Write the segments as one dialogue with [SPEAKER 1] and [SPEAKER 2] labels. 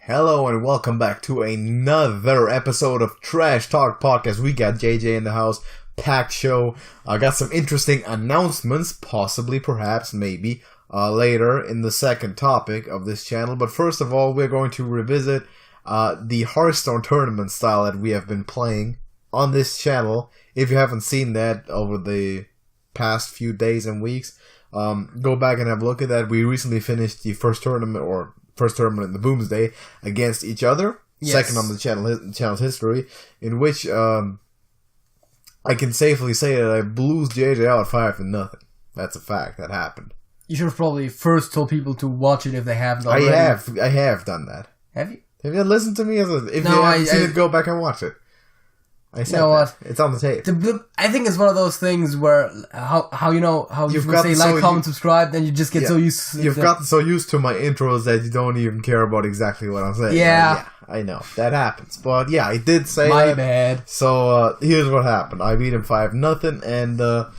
[SPEAKER 1] Hello and welcome back to another episode of Trash Talk Podcast. We got JJ in the house, packed show. I got some interesting announcements, possibly, perhaps, maybe, later in the second topic of this channel. But first of all, we're going to revisit the Hearthstone Tournament style that we have been playing on this channel. If you haven't seen that over the past few days and weeks, go back and have a look at that. We recently finished the first tournament in the Boomsday against each other. Yes. Second on the channel's history, in which I can safely say that I blew JJ out 5-0. That's a fact. That happened.
[SPEAKER 2] You should have probably first told people to watch it if they haven't already.
[SPEAKER 1] I have done that.
[SPEAKER 2] Have you?
[SPEAKER 1] Have you listened to me? If you haven't seen it, go back and watch it. I said what? It's on the tape.
[SPEAKER 2] I think it's one of those things where how you say like, comment, subscribe, then you just get so used to
[SPEAKER 1] You've gotten so used to my intros that you don't even care about exactly what I'm saying.
[SPEAKER 2] Yeah,
[SPEAKER 1] I know. That happens. But yeah, I did say
[SPEAKER 2] my bad.
[SPEAKER 1] So here's what happened. I beat him 5-0, and the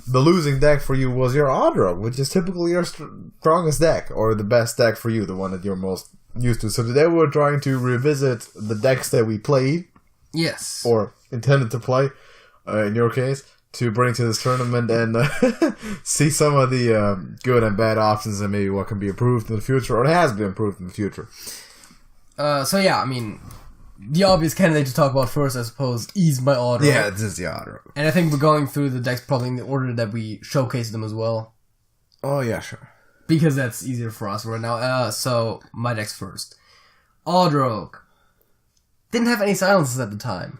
[SPEAKER 1] losing deck for you was your Audra, which is typically your strongest deck, or the best deck for you, the one that you're most used to. So today we're trying to revisit the decks that we played.
[SPEAKER 2] Yes.
[SPEAKER 1] Or intended to play, in your case, to bring to this tournament and see some of the good and bad options and maybe what can be improved in the future, or has been improved in the future.
[SPEAKER 2] So yeah, I mean, the obvious candidate to talk about first, I suppose, is my Audra.
[SPEAKER 1] Yeah, this is the Audra.
[SPEAKER 2] And I think we're going through the decks probably in the order that we showcased them as well.
[SPEAKER 1] Oh yeah, sure.
[SPEAKER 2] Because that's easier for us right now. So, my decks first. Audra didn't have any silences at the time.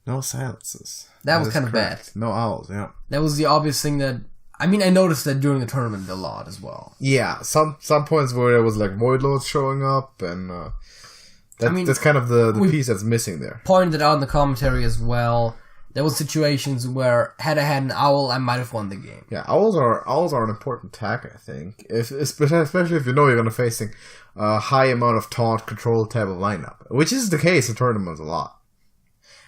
[SPEAKER 1] No silences.
[SPEAKER 2] That was kind of bad.
[SPEAKER 1] No owls, yeah.
[SPEAKER 2] That was the obvious thing that... I mean, I noticed that during the tournament a lot as well.
[SPEAKER 1] Yeah, some points where there was like void loads showing up, and that's kind of the piece that's missing there. Pointed
[SPEAKER 2] out in the commentary as well. There was situations where had I had an owl, I might have won the game.
[SPEAKER 1] Yeah, owls are an important attack, I think. Especially if you know you're going to facing a high amount of taunt control type of lineup, which is the case in tournaments a lot.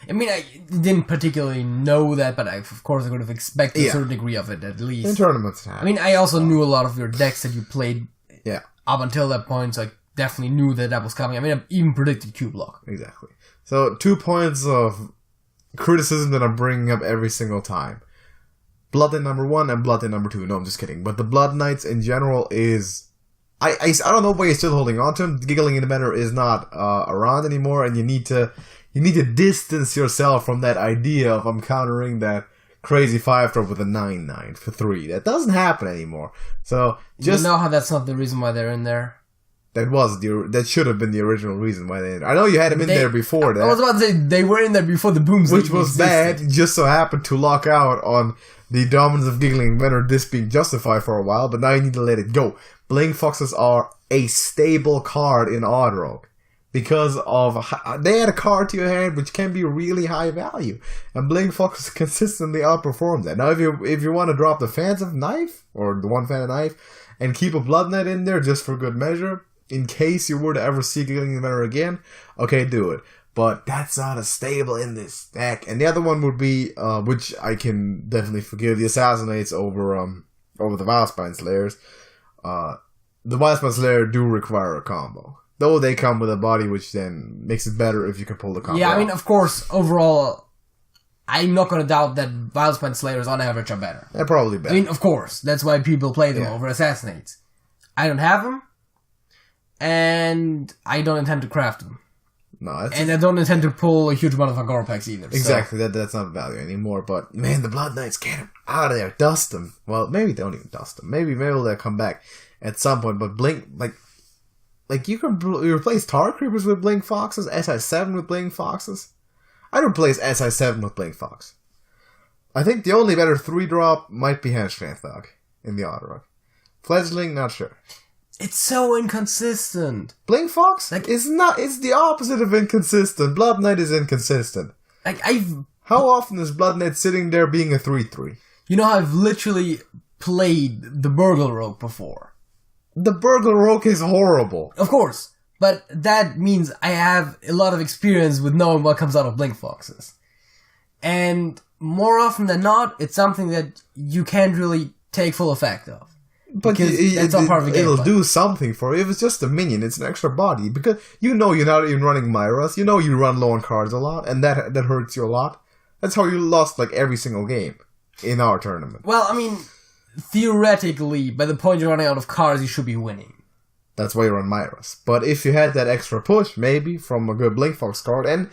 [SPEAKER 2] I mean, I didn't particularly know that, but of course I could have expected a certain degree of it at least.
[SPEAKER 1] In tournaments,
[SPEAKER 2] I mean, I also knew a lot of your decks that you played up until that point, so I definitely knew that was coming. I mean, I even predicted Q-Block.
[SPEAKER 1] Exactly. So 2 points of criticism that I'm bringing up every single time. Blood Knight number 1 and Blood Knight number 2. No, I'm just kidding. But the Blood Knights in general is... I don't know why you're still holding on to him. Giggling in the Manor is not around anymore, and you need to distance yourself from that idea of I'm countering that crazy 5-drop with a 9/9 for 3. That doesn't happen anymore. So just...
[SPEAKER 2] You know how that's not the reason why they're in there?
[SPEAKER 1] That should have been the original reason why they... I know you had them in there before that.
[SPEAKER 2] I was about to say, they were in there before the Boomsday.
[SPEAKER 1] Which was bad, just so happened to lock out on the dominance of Giggling Manor, this being justified for a while, but now you need to let it go. Blink Foxes are a stable card in Audra. Because of... They add a card to your hand which can be really high value. And Blink Foxes consistently outperform that. Now, if you want to drop the Phantom Knife, or the one Phantom Knife, and keep a Blood Knight in there just for good measure... In case you were to ever see Giggling Manor again, okay, do it. But that's not as stable in this deck. And the other one would be, which I can definitely forgive, the Assassinates over the Wildspine Slayers. The Wildspine Slayer do require a combo. Though they come with a body, which then makes it better if you can pull the combo.
[SPEAKER 2] Yeah, I mean, of course, overall, I'm not going to doubt that Wildspine Slayers on average are better.
[SPEAKER 1] They're probably better.
[SPEAKER 2] I mean, of course, that's why people play them over Assassinates. I don't have them. And I don't intend to craft them.
[SPEAKER 1] No,
[SPEAKER 2] and I don't intend to pull a huge amount of Agora packs either.
[SPEAKER 1] Exactly, so. That's not value anymore. But man, the Blood Knights, get them out of there, dust them. Well, maybe they don't even dust them. Maybe they'll come back at some point. But Blink, like you can replace Tar Creepers with Blink Foxes, SI7 with Blink Foxes. I'd replace SI7 with Blink Fox. I think the only better 3-drop might be Hand Strength Dog in the Audra. Fledgling, not sure.
[SPEAKER 2] It's so inconsistent.
[SPEAKER 1] Blink Fox is not. It's the opposite of inconsistent. Blood Knight is inconsistent. How often is Blood Knight sitting there being a 3/3?
[SPEAKER 2] You know, I've literally played the Burgle Rogue before.
[SPEAKER 1] The Burgle Rogue is horrible.
[SPEAKER 2] Of course, but that means I have a lot of experience with knowing what comes out of Blink Foxes, and more often than not, it's something that you can't really take full effect of.
[SPEAKER 1] But
[SPEAKER 2] that's all part of the game.
[SPEAKER 1] It'll do something for you. If it's just a minion, it's an extra body. Because you're not even running Myras. You run low on cards a lot, and that hurts you a lot. That's how you lost like every single game in our tournament.
[SPEAKER 2] Well, I mean, theoretically, by the point you're running out of cards, you should be winning.
[SPEAKER 1] That's why you run Myras. But if you had that extra push, maybe, from a good Blink Fox card, and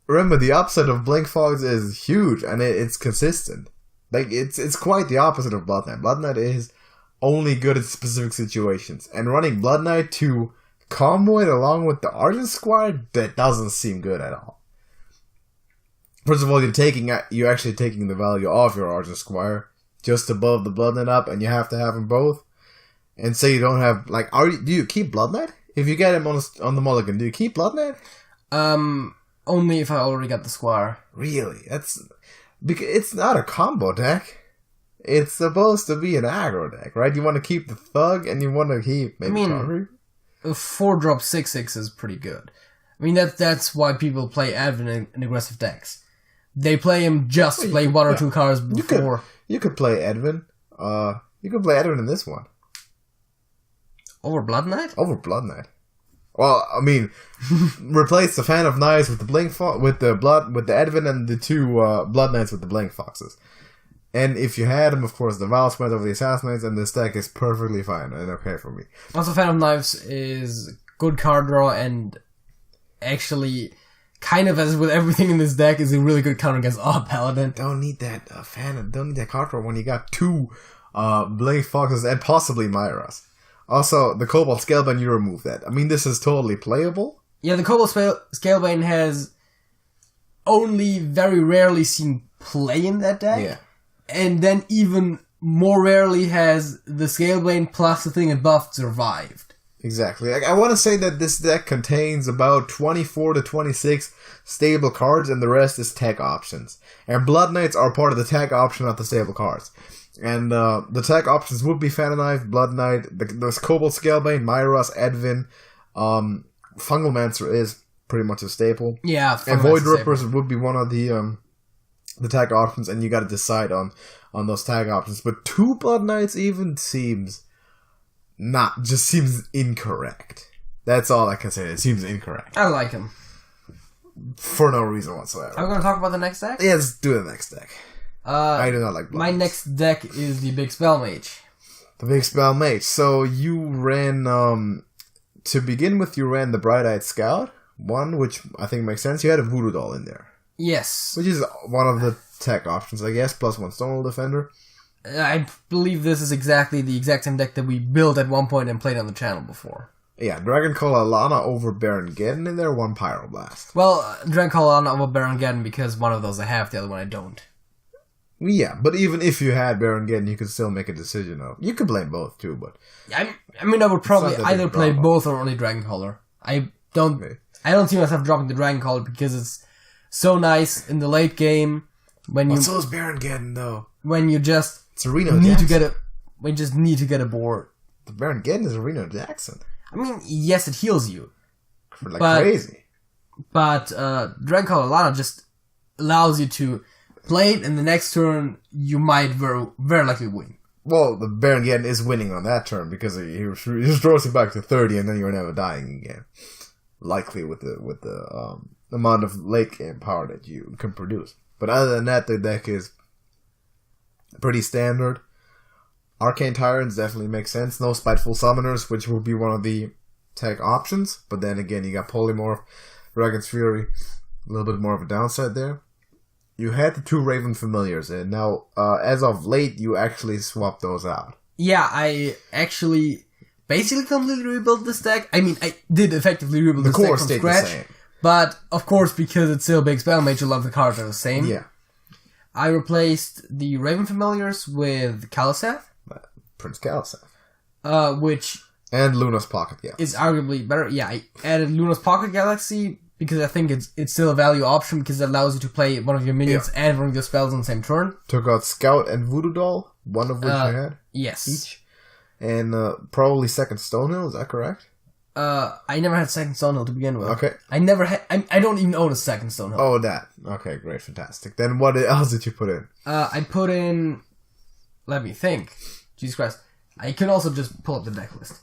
[SPEAKER 1] remember, the upside of Blink Fox is huge, and it's consistent. Like, it's quite the opposite of Blood Knight. Blood Knight is only good at specific situations. And running Blood Knight to combo it along with the Argent Squire, that doesn't seem good at all. First of all, you're actually taking the value of your Argent Squire just above the Blood Knight up, and you have to have them both. And say you don't have, like, do you keep Blood Knight? If you get him on the mulligan, do you keep Blood Knight?
[SPEAKER 2] Only if I already got the Squire.
[SPEAKER 1] Really? Because it's not a combo deck. It's supposed to be an aggro deck, right? You want to keep the Thug, and you want to keep maybe Conry?
[SPEAKER 2] A 4-drop 6/6 is pretty good. I mean, that's why people play Advent in aggressive decks. They play him just to play one or two cards before.
[SPEAKER 1] You could play Edwin. You could play Edwin in this one.
[SPEAKER 2] Over Blood Knight?
[SPEAKER 1] Over Blood Knight. Well, I mean, replace the Fan of Knights with the with the Edwin and the two Blood Knights with the Blink Foxes. And if you had them, of course, the Val Smite over the Assassinates, and this deck is perfectly fine and okay for me.
[SPEAKER 2] Also, Fan of Knives is good card draw, and actually, kind of as with everything in this deck, is a really good counter against all Paladin.
[SPEAKER 1] Don't need that don't need that card draw when you got two Blink Foxes and possibly Myras. Also, the Cobalt Scalebane, you remove that. I mean, this is totally playable.
[SPEAKER 2] Yeah, the Cobalt Scalebane has only very rarely seen play in that deck.
[SPEAKER 1] Yeah.
[SPEAKER 2] And then even more rarely has the Scalebane plus the thing it buffed survived.
[SPEAKER 1] Exactly. I want to say that this deck contains about 24 to 26 stable cards, and the rest is tech options. And Blood Knights are part of the tech option of the stable cards. And the tech options would be Fan Knife, Blood Knight, the Cobalt Scalebane, Myras, Edwin. Fungal Mancer is pretty much a staple.
[SPEAKER 2] Yeah,
[SPEAKER 1] and Void Rippers would be one of the tag options, and you got to decide on those tag options. But two Blood Knights even seems incorrect. That's all I can say. It seems incorrect.
[SPEAKER 2] I like him
[SPEAKER 1] for no reason whatsoever.
[SPEAKER 2] Are we going to talk about the next deck?
[SPEAKER 1] Yeah, let's do the next deck. I do not like Blood
[SPEAKER 2] My
[SPEAKER 1] Knights.
[SPEAKER 2] next deck is the Big Spell Mage.
[SPEAKER 1] The Big Spell Mage. So you ran, to begin with, you ran the Bright-Eyed Scout one, which I think makes sense. You had a Voodoo Doll in there.
[SPEAKER 2] Yes.
[SPEAKER 1] Which is one of the tech options, I guess, plus one Stonewall Defender.
[SPEAKER 2] I believe this is exactly the exact same deck that we built at one point and played on the channel before.
[SPEAKER 1] Yeah, Dragon Call Alana over Baron Geddon in there, one Pyroblast.
[SPEAKER 2] Well, Dragon Call Alana over Baron Geddon because one of those I have, the other one I don't.
[SPEAKER 1] Yeah, but even if you had Baron Geddon, you could still make a decision of... You could blame both, too, but...
[SPEAKER 2] I mean, I would probably either play both or only Dragon Caller. I don't see myself dropping the Dragon Caller because it's so nice in the late game when you...
[SPEAKER 1] so is Baron Geddon, though.
[SPEAKER 2] When you just
[SPEAKER 1] Reno
[SPEAKER 2] need
[SPEAKER 1] Jackson.
[SPEAKER 2] to get it... When you just need to get a board.
[SPEAKER 1] The Baron Geddon is Reno Jackson.
[SPEAKER 2] I mean, yes, it heals you.
[SPEAKER 1] Crazy.
[SPEAKER 2] But Dragon Caller Alana just allows you to... play it, and the next turn, you might very likely win. Well,
[SPEAKER 1] the Baron Geddon is winning on that turn, because he just throws you back to 30, and then you're never dying again. Likely with the amount of late game power that you can produce. But other than that, the deck is pretty standard. Arcane Tyrants definitely makes sense. No Spiteful Summoners, which will be one of the tech options. But then again, you got Polymorph, Dragon's Fury. A little bit more of a downside there. You had the two Raven Familiars, and now, as of late, you actually swapped those out.
[SPEAKER 2] Yeah, I actually basically completely rebuilt this deck. I mean, I did effectively rebuild this deck from scratch. The same. But, of course, because it's still a Big Spell Mage, a lot of the cards are the same.
[SPEAKER 1] Yeah.
[SPEAKER 2] I replaced the Raven Familiars with Kaliseth.
[SPEAKER 1] Prince Kaliseth.
[SPEAKER 2] Which...
[SPEAKER 1] And Luna's Pocket Galaxy.
[SPEAKER 2] Is arguably better. Yeah, I added Luna's Pocket Galaxy because I think it's still a value option because it allows you to play one of your minions and one of your spells on the same turn.
[SPEAKER 1] Took out Scout and Voodoo Doll, one of which I had.
[SPEAKER 2] Yes.
[SPEAKER 1] Each. And probably second Stonehill, is that correct?
[SPEAKER 2] I never had second Stonehill to begin with.
[SPEAKER 1] Okay.
[SPEAKER 2] I never had... I don't even own a second Stonehill.
[SPEAKER 1] Oh, that. Okay, great, fantastic. Then what else did you put in?
[SPEAKER 2] I put in... Let me think. Jesus Christ. I can also just pull up the deck list.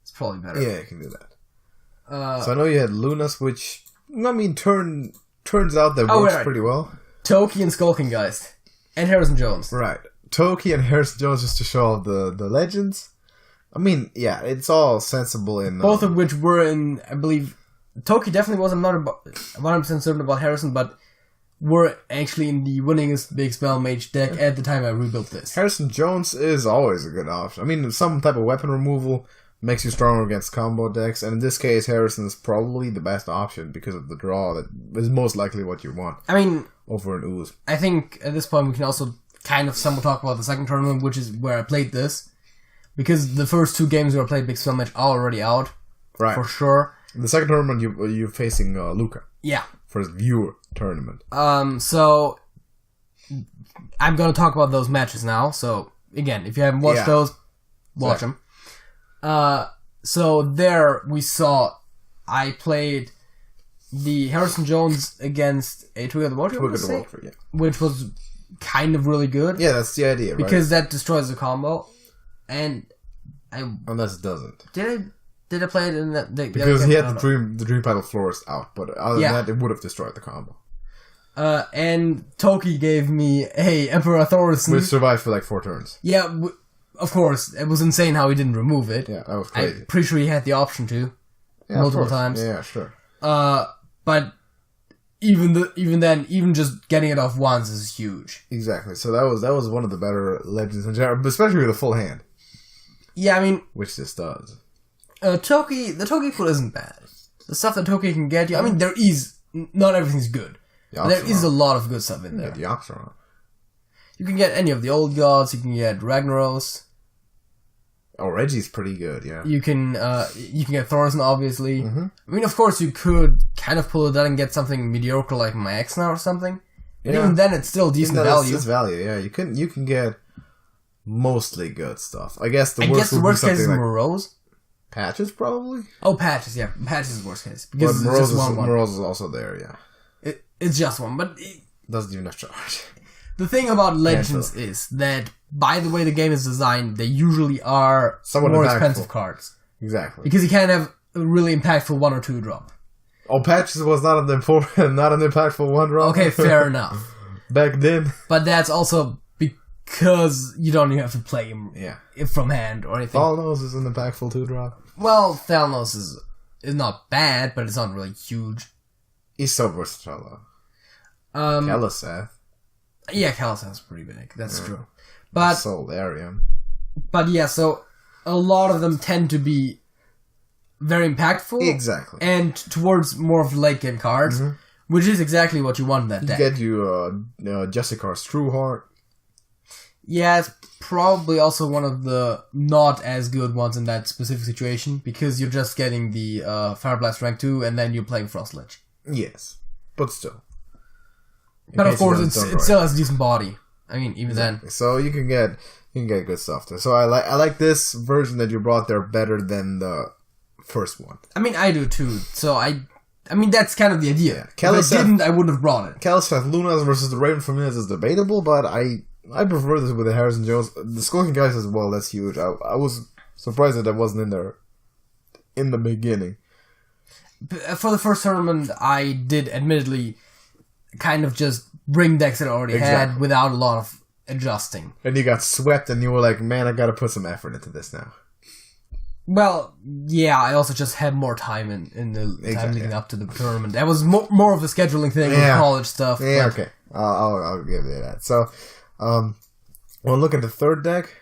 [SPEAKER 2] It's probably better.
[SPEAKER 1] Yeah, you can do that. So I know you had Lunas, which, I mean, turns out that works pretty well.
[SPEAKER 2] Toki and Skulking Geist. And Harrison Jones.
[SPEAKER 1] Right. Toki and Harrison Jones just to show off the legends. I mean, yeah, it's all sensible in...
[SPEAKER 2] Both of which were in, I believe... Toki definitely wasn't 100% certain about Harrison, but were actually in the winningest Big Spell Mage deck at the time I rebuilt this.
[SPEAKER 1] Harrison Jones is always a good option. I mean, some type of weapon removal makes you stronger against combo decks, and in this case, Harrison is probably the best option because of the draw that is most likely what you want.
[SPEAKER 2] I mean...
[SPEAKER 1] Over an Ooze.
[SPEAKER 2] I think at this point we can also kind of somewhat talk about the second tournament, which is where I played this. Because the first 2 games where I played Big Spell Mage are already out.
[SPEAKER 1] Right.
[SPEAKER 2] For sure.
[SPEAKER 1] In the second tournament, you're facing Luca.
[SPEAKER 2] Yeah.
[SPEAKER 1] For his viewer tournament.
[SPEAKER 2] So I'm going to talk about those matches now. So, again, if you haven't watched those, watch them. So there we saw I played the Harrison Jones against a Twig of the Walker, which was kind of really good.
[SPEAKER 1] Yeah, that's the idea, right?
[SPEAKER 2] Because that destroys the combo. And
[SPEAKER 1] unless it doesn't.
[SPEAKER 2] Did I play it in that?
[SPEAKER 1] Because he had the Dream Paddle Florist out, but other than that, it would have destroyed the combo.
[SPEAKER 2] And Toki gave me a Emperor Thorson.
[SPEAKER 1] Which survived for like 4 turns.
[SPEAKER 2] Yeah, of course. It was insane how he didn't remove it.
[SPEAKER 1] Yeah, that was crazy.
[SPEAKER 2] I'm pretty sure he had the option to. Multiple times.
[SPEAKER 1] Yeah, sure.
[SPEAKER 2] But even just getting it off once is huge.
[SPEAKER 1] Exactly. So that was one of the better legends in general, especially with a full hand.
[SPEAKER 2] Yeah, I mean...
[SPEAKER 1] Which this does.
[SPEAKER 2] The Toki pool isn't bad. The stuff that Toki can get you... I mean, not everything's good. There is a lot of good stuff in there.
[SPEAKER 1] The Oxeron.
[SPEAKER 2] You can get any of the old gods. You can get Ragnaros.
[SPEAKER 1] Oh, Reggie's pretty good, yeah.
[SPEAKER 2] You can get Thorson, obviously.
[SPEAKER 1] Mm-hmm.
[SPEAKER 2] I mean, of course, you could kind of pull it out and get something mediocre like Maexna or something. But even then, it's still decent value.
[SPEAKER 1] It's value, yeah. You can get mostly good stuff. I guess the worst
[SPEAKER 2] case is
[SPEAKER 1] like
[SPEAKER 2] Morose.
[SPEAKER 1] Patches, probably?
[SPEAKER 2] Oh, Patches, yeah. Patches is the worst case. Because it's just one.
[SPEAKER 1] Morose is also there, yeah.
[SPEAKER 2] It's just one, but...
[SPEAKER 1] Doesn't even have charge.
[SPEAKER 2] The thing about Legends is that, by the way the game is designed, they usually are
[SPEAKER 1] somewhat
[SPEAKER 2] more
[SPEAKER 1] impactful.
[SPEAKER 2] Expensive cards.
[SPEAKER 1] Exactly.
[SPEAKER 2] Because you can't have a really impactful 1 or 2 drop.
[SPEAKER 1] Oh, Patches was not an impactful 1 drop?
[SPEAKER 2] Okay, fair enough.
[SPEAKER 1] Back then.
[SPEAKER 2] But that's also because you don't even have to play him from hand or anything.
[SPEAKER 1] Thalnos is an impactful 2 drop.
[SPEAKER 2] Well, Thalnos is not bad, but it's not really huge.
[SPEAKER 1] He's so versatile, though. Keliseth.
[SPEAKER 2] Yeah, Keliseth's pretty big. That's true. But
[SPEAKER 1] Solarium.
[SPEAKER 2] But yeah, so a lot of them tend to be very impactful.
[SPEAKER 1] Exactly.
[SPEAKER 2] And towards more of late game cards, which is exactly what you want in that deck.
[SPEAKER 1] You get you Jessica's True Heart.
[SPEAKER 2] Yeah, it's probably also one of the not as good ones in that specific situation, because you're just getting the Fire Blast rank 2 and then you're playing Frost Lich.
[SPEAKER 1] Yes, but still.
[SPEAKER 2] But of course, it still has a decent body. I mean, even then.
[SPEAKER 1] So you can get good stuff there. So I like this version that you brought there better than the first one.
[SPEAKER 2] I mean, I do too. So I mean, that's kind of the idea.
[SPEAKER 1] Yeah.
[SPEAKER 2] If I didn't, I wouldn't have brought it.
[SPEAKER 1] Keliseth Lunas versus the Raven Familiars is debatable, but I prefer this with the Harrison Jones. The Skulking Geist as well, that's huge. I was surprised that wasn't in there in the beginning.
[SPEAKER 2] For the first tournament, I did admittedly kind of just bring decks that I already had without a lot of adjusting. And
[SPEAKER 1] you got swept and you were like, man, I gotta put some effort into this now.
[SPEAKER 2] Well, yeah, I also just had more time in the time leading up to the tournament. That was more of a scheduling thing with college stuff.
[SPEAKER 1] Yeah, okay. I'll give you that. So, we'll look at the third deck.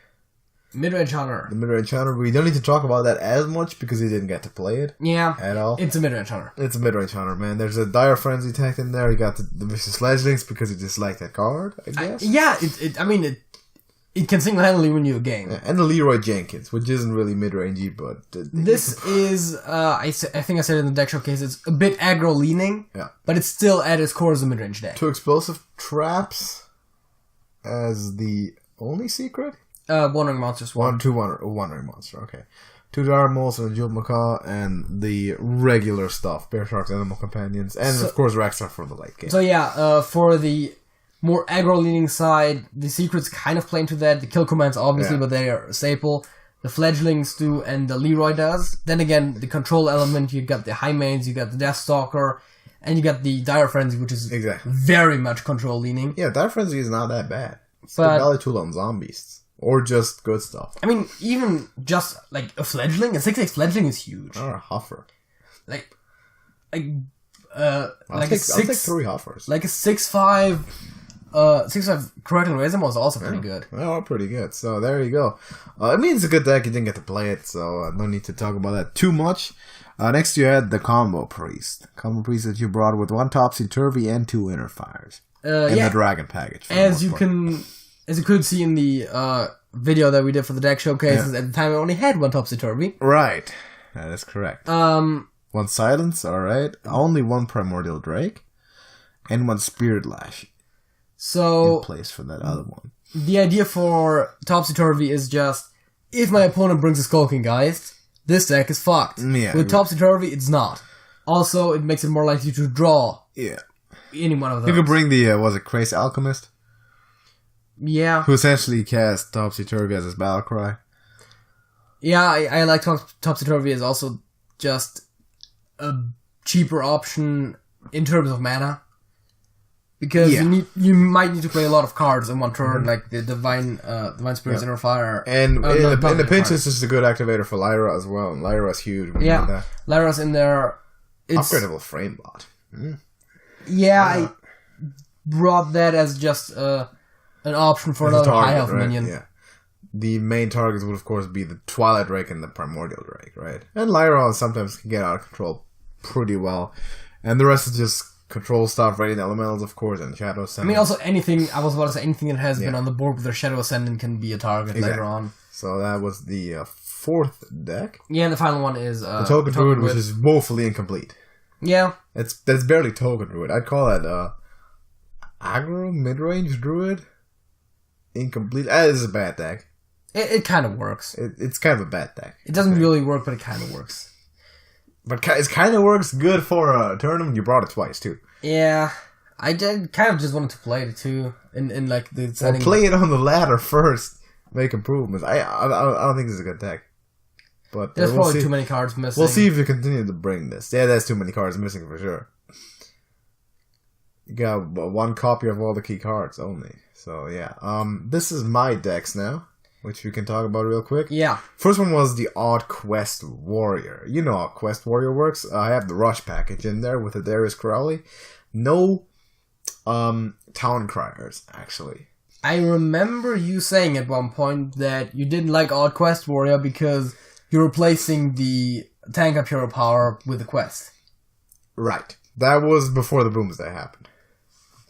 [SPEAKER 2] Midrange Hunter.
[SPEAKER 1] The Midrange Hunter. We don't need to talk about that as much because he didn't get to play it.
[SPEAKER 2] Yeah.
[SPEAKER 1] At all.
[SPEAKER 2] It's a Midrange Hunter.
[SPEAKER 1] It's a Midrange Hunter, man. There's a Dire Frenzy tech in there. You got the Vicious Fledglings because you just like that card, I guess.
[SPEAKER 2] It can single-handedly win you a game.
[SPEAKER 1] Yeah, and the Leroy Jenkins, which isn't really mid-rangey, but...
[SPEAKER 2] This is, I think I said it in the deck showcase, it's a bit aggro-leaning, but it's still at its core as a mid-range deck. 2
[SPEAKER 1] explosive traps as the only secret?
[SPEAKER 2] Wandering Monsters.
[SPEAKER 1] 2 Wandering Monster, okay. 2 Dire Monster and Jewel Macaw, and the regular stuff. Bear Sharks, Animal Companions, and of course Rexar for the late game.
[SPEAKER 2] So yeah, for the more aggro-leaning side, the secrets kind of play into that. The kill commands, obviously, but they are a staple. the fledglings do and the Leroy does. Then again, the control element, you got the high mains, you got the Deathstalker, and you got the Dire Frenzy, which is very much control leaning.
[SPEAKER 1] Yeah, Dire Frenzy is not that bad. It's the Valley Tool on zombies. Or just good stuff.
[SPEAKER 2] I mean, even just like a fledgling, a 6/6 fledgling is huge.
[SPEAKER 1] Or a huffer.
[SPEAKER 2] I'll take
[SPEAKER 1] 3 huffers.
[SPEAKER 2] Like a 6/5 6/5 Correcting Resimo is also pretty good.
[SPEAKER 1] Well, pretty good. So there you go. I mean, it's a good deck. You didn't get to play it, so no need to talk about that too much. Next, you had the Combo Priest. Combo Priest that you brought with 1 Topsy-Turvy and 2 Inner Fires. And the Dragon package. As you
[SPEAKER 2] could see in the video that we did for the deck showcases, at the time I only had 1 Topsy-Turvy.
[SPEAKER 1] Right. That is correct. 1 Silence, alright. Only 1 Primordial Drake. And 1 Spirit Lash.
[SPEAKER 2] So,
[SPEAKER 1] in place for that other one.
[SPEAKER 2] The idea for Topsy-Turvy is just, if my opponent brings a Skulking Geist, this deck is fucked.
[SPEAKER 1] Yeah,
[SPEAKER 2] with Topsy-Turvy, it's not. Also, it makes it more likely to draw.
[SPEAKER 1] Yeah.
[SPEAKER 2] Any one of those.
[SPEAKER 1] You could bring the, was it Crazy Alchemist?
[SPEAKER 2] Yeah.
[SPEAKER 1] Who essentially cast Topsy-Turvy as his battle cry.
[SPEAKER 2] Yeah, I like Topsy-Turvy as also just a cheaper option in terms of mana. Because you might need to play a lot of cards in one turn, like the Divine Spirit's Inner Fire.
[SPEAKER 1] And in the pinch, it's just a good activator for Lyra as well. And Lyra's huge.
[SPEAKER 2] Lyra's in there. It's
[SPEAKER 1] upgradable frame bot.
[SPEAKER 2] I brought that as just an option for another high health minion.
[SPEAKER 1] Yeah. The main targets would, of course, be the Twilight Drake and the Primordial Drake, right? And Lyra sometimes can get out of control pretty well. And the rest is just control stuff, Radiant Elementals, of course, and Shadow Ascendant.
[SPEAKER 2] I mean, also anything that has been on the board with their Shadow Ascendant can be a target later on.
[SPEAKER 1] So that was the 4th deck.
[SPEAKER 2] Yeah, and the final one is
[SPEAKER 1] the Token Druid, which is woefully incomplete.
[SPEAKER 2] Yeah.
[SPEAKER 1] That's barely Token Druid. I'd call that aggro mid-range Druid. Incomplete. That is a bad deck.
[SPEAKER 2] It kind of works.
[SPEAKER 1] It's kind of a bad deck.
[SPEAKER 2] It doesn't really work, but it kind of works.
[SPEAKER 1] But it kind of works good for a tournament. You brought it twice, too.
[SPEAKER 2] Yeah. I did kind of just wanted to play it, too. In like, the setting.
[SPEAKER 1] Well, play it on the ladder first. Make improvements. I don't think this is a good deck. But
[SPEAKER 2] there's probably too many cards missing.
[SPEAKER 1] We'll see if you continue to bring this. Yeah, there's too many cards missing for sure. You got 1 copy of all the key cards only. So, yeah. This is my decks now, which we can talk about real quick.
[SPEAKER 2] Yeah.
[SPEAKER 1] First one was the Odd Quest Warrior. You know how Quest Warrior works. I have the Rush package in there with the Darius Crowley. No Town Criers, actually.
[SPEAKER 2] I remember you saying at one point that you didn't like Odd Quest Warrior because you're replacing the Tank Up Hero Power with the Quest. Right.
[SPEAKER 1] That was before the Boomsday happened.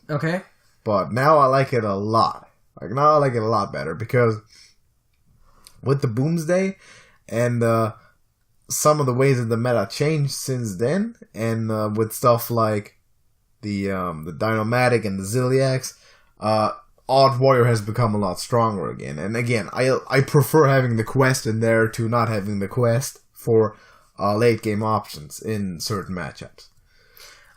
[SPEAKER 2] Okay.
[SPEAKER 1] But now I like it a lot. Now I like it a lot better because with the Boomsday and some of the ways that the meta changed since then, and with stuff like the Dinomatic and the Ziliax, Odd Warrior has become a lot stronger again. And again, I prefer having the Quest in there to not having the Quest for late game options in certain matchups.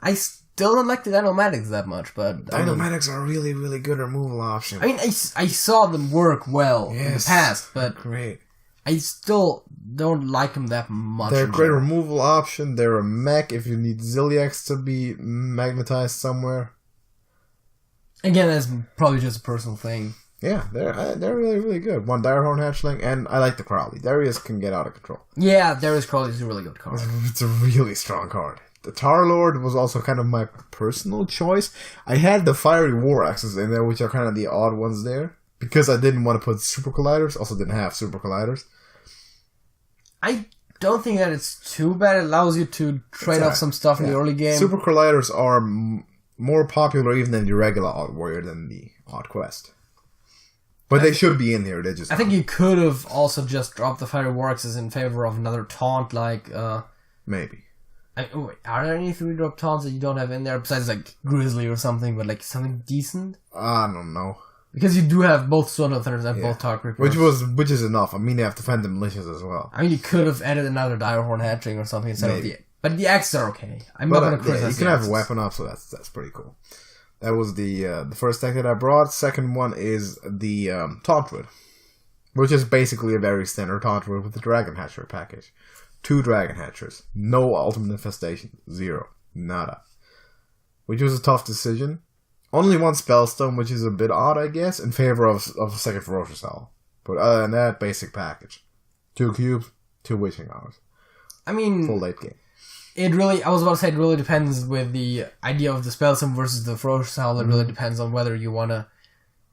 [SPEAKER 2] I still don't like the Dinomatics that much, but
[SPEAKER 1] Dinomatics are a really, really good removal option.
[SPEAKER 2] I mean, I saw them work well in the past, but
[SPEAKER 1] great.
[SPEAKER 2] I still don't like them that much.
[SPEAKER 1] They're a great removal option. They're a mech if you need Ziliax to be magnetized somewhere.
[SPEAKER 2] Again, that's probably just a personal thing.
[SPEAKER 1] Yeah, they're really, really good. 1 Direhorn Hatchling, and I like the Crowley. Darius can get out of control.
[SPEAKER 2] Yeah, Darius Crowley is a really good card.
[SPEAKER 1] It's a really strong card. The Tar Lord was also kind of my personal choice. I had the Fiery War Axes in there, which are kind of the odd ones there. Because I didn't want to put Super Colliders. Also didn't have Super Colliders.
[SPEAKER 2] I don't think that it's too bad. It allows you to trade off some stuff in the early game.
[SPEAKER 1] Super Colliders are more popular even than the regular Odd Warrior than the Odd Quest. But they should be in here. They just.
[SPEAKER 2] I think you could have also just dropped the Fiery War Axes in favor of another taunt like...
[SPEAKER 1] Maybe.
[SPEAKER 2] Wait, are there any 3-drop taunts that you don't have in there besides like Grizzly or something, but like something decent?
[SPEAKER 1] I don't know.
[SPEAKER 2] Because you do have both Sword of Thunders and both Dark Reapers.
[SPEAKER 1] Which is enough. I mean, you have to Phantom Militias as well.
[SPEAKER 2] I mean, you could have added another Direhorn Hatchling or something instead of the... But the axes are okay. I'm not going to criticize
[SPEAKER 1] you can have a weapon up, so that's pretty cool. That was the first deck that I brought. Second one is the Taunt Druid. which is basically a very standard contour with the Dragon Hatcher package. 2 Dragon Hatchers, no Ultimate Infestation, 0, nada. Which was a tough decision. Only 1 Spellstone, which is a bit odd, I guess, in favor of a second Ferocious Owl. But other than that, basic package. 2 cubes, 2 Wishing Hours.
[SPEAKER 2] I mean,
[SPEAKER 1] full late game.
[SPEAKER 2] I was about to say, it really depends with the idea of the Spellstone versus the Ferocious Owl. It really depends on whether you want to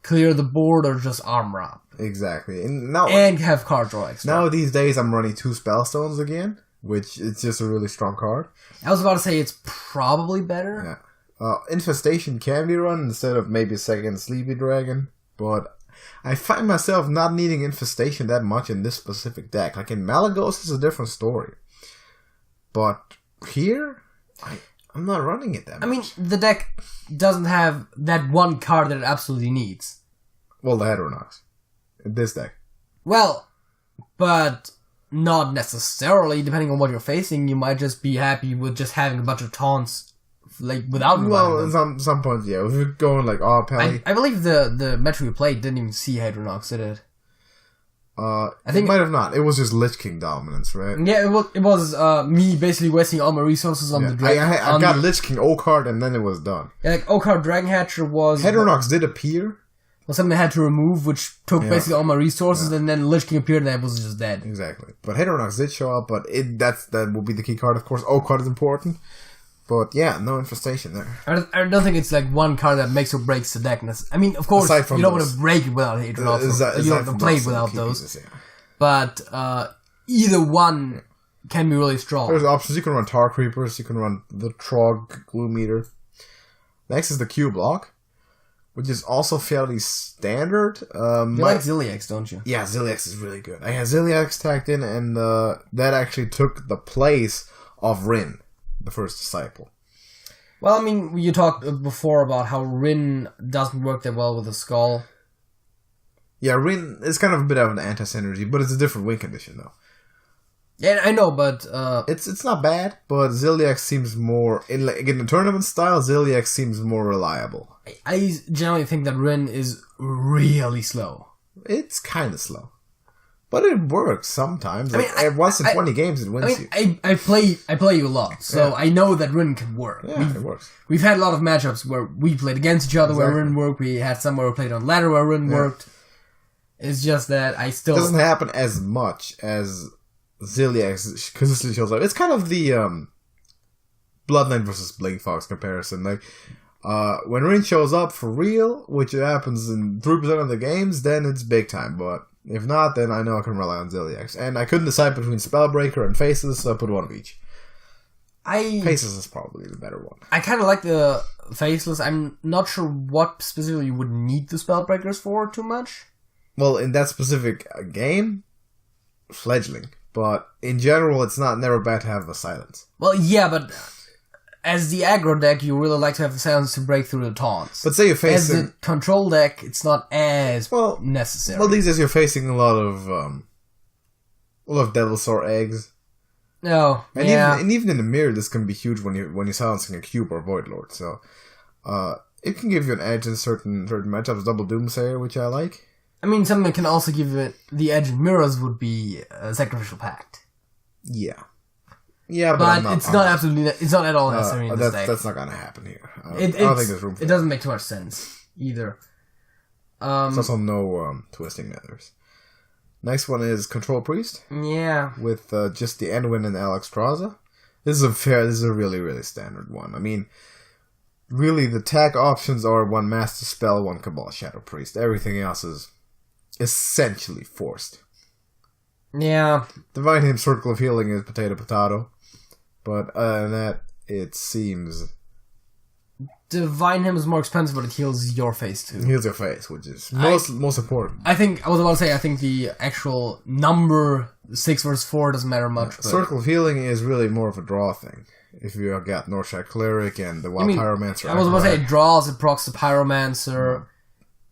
[SPEAKER 2] clear the board or just armor up.
[SPEAKER 1] Exactly. And
[SPEAKER 2] have card draw extra.
[SPEAKER 1] Now these days I'm running 2 Spellstones again, which it's just a really strong card.
[SPEAKER 2] I was about to say it's probably better.
[SPEAKER 1] Yeah. Infestation can be run instead of maybe a second Sleepy Dragon, but I find myself not needing Infestation that much in this specific deck. Like in Malagos, it's a different story. But here, I'm not running it that much.
[SPEAKER 2] I mean, the deck doesn't have that one card that it absolutely needs.
[SPEAKER 1] Well, the Heteronox. In this deck.
[SPEAKER 2] Well, but not necessarily. Depending on what you're facing, you might just be happy with just having a bunch of taunts, like, without
[SPEAKER 1] well, some points, yeah. If you're going like all Pally.
[SPEAKER 2] I believe the match we played didn't even see Heteronox, did it?
[SPEAKER 1] I think it might have not. It was just Lich King dominance, right?
[SPEAKER 2] Yeah, it was me basically wasting all my resources on the Dragon.
[SPEAKER 1] I got Lich King O-card and then it was done.
[SPEAKER 2] Yeah, like O-card Dragon Hatcher was...
[SPEAKER 1] Heteronox did appear.
[SPEAKER 2] Was something I had to remove, which took basically all my resources, and then Lich King appeared and I was just dead.
[SPEAKER 1] Exactly. But Heteronox did show up, but that will be the key card, of course. O-card is important. But yeah, no Infestation there.
[SPEAKER 2] I don't think it's like one card that makes or breaks the deck. I mean, of course, you don't want to break it without Heteronox. You don't want to play it without those. Pieces, yeah. But either one can be really strong.
[SPEAKER 1] There's options. You can run Tar Creepers. You can run the Trog Gloom Eater. Next is the Q block, which is also fairly standard.
[SPEAKER 2] You like Ziliax, don't you?
[SPEAKER 1] Yeah, Ziliax is really good. I had Ziliax tagged in, and that actually took the place of Rin, the first disciple.
[SPEAKER 2] Well, I mean, you talked before about how Rin doesn't work that well with a skull.
[SPEAKER 1] Yeah, Rin is kind of a bit of an anti-synergy, but it's a different win condition, though.
[SPEAKER 2] Yeah, I know, but...
[SPEAKER 1] It's not bad, but Ziliax seems more... In the tournament style, Ziliax seems more reliable.
[SPEAKER 2] I generally think that Rin is really slow.
[SPEAKER 1] It's kind of slow. But it works sometimes. Once in 20 games, it wins you.
[SPEAKER 2] I play you a lot, so I know that Rin can work.
[SPEAKER 1] Yeah, it works.
[SPEAKER 2] We've had a lot of matchups where we played against each other where Rin worked. We had some where we played on ladder where Rin worked. It's just that I still...
[SPEAKER 1] It doesn't happen as much as Ziliax consistently shows up. It's kind of the Bloodline versus Blink Fox comparison. Like, when Rin shows up for real, which happens in 3% of the games, then it's big time. But if not, then I know I can rely on Ziliax. And I couldn't decide between Spellbreaker and Faceless, so I put one of each. Faceless is probably the better one.
[SPEAKER 2] I kind of like the Faceless. I'm not sure what specifically you would need the Spellbreakers for too much.
[SPEAKER 1] Well, in that specific game, fledgling. But in general, it's never bad to have the silence.
[SPEAKER 2] Well, yeah, but as the aggro deck, you really like to have the silence to break through the taunts.
[SPEAKER 1] But say you're facing...
[SPEAKER 2] As the control deck, it's not as necessary.
[SPEAKER 1] Well, these days you're facing a lot of Devilsaur eggs.
[SPEAKER 2] No,
[SPEAKER 1] and even in the mirror, this can be huge when you're silencing a cube or Void Lord. So, it can give you an edge in certain matchups. Double Doomsayer, which I like.
[SPEAKER 2] I mean, something that can also give it the edge in mirrors would be Sacrificial Pact.
[SPEAKER 1] Yeah. Yeah,
[SPEAKER 2] but it's not at all necessary in this deck.
[SPEAKER 1] That's not gonna happen here. I don't think there's room for it.
[SPEAKER 2] It doesn't make too much sense either.
[SPEAKER 1] There's also no Twisting Nethers. Next one is Control Priest.
[SPEAKER 2] Yeah.
[SPEAKER 1] With just the Enwin and Alexstrasza. This is a really, really standard one. I mean, really the tag options are one Master Spell, one Cabal Shadow Priest. Everything else is essentially forced.
[SPEAKER 2] Yeah.
[SPEAKER 1] Divine Hymn Circle of Healing is potato. But other than that, it seems...
[SPEAKER 2] Divine Hymn is more expensive, but it heals your face too.
[SPEAKER 1] It heals your face, which is most important.
[SPEAKER 2] I was about to say, I think the actual number 6 versus 4 doesn't matter much. But
[SPEAKER 1] Circle of Healing is really more of a draw thing. If you got Northside Cleric and the Wild Pyromancer.
[SPEAKER 2] I was about to say, it draws, it procs the Pyromancer.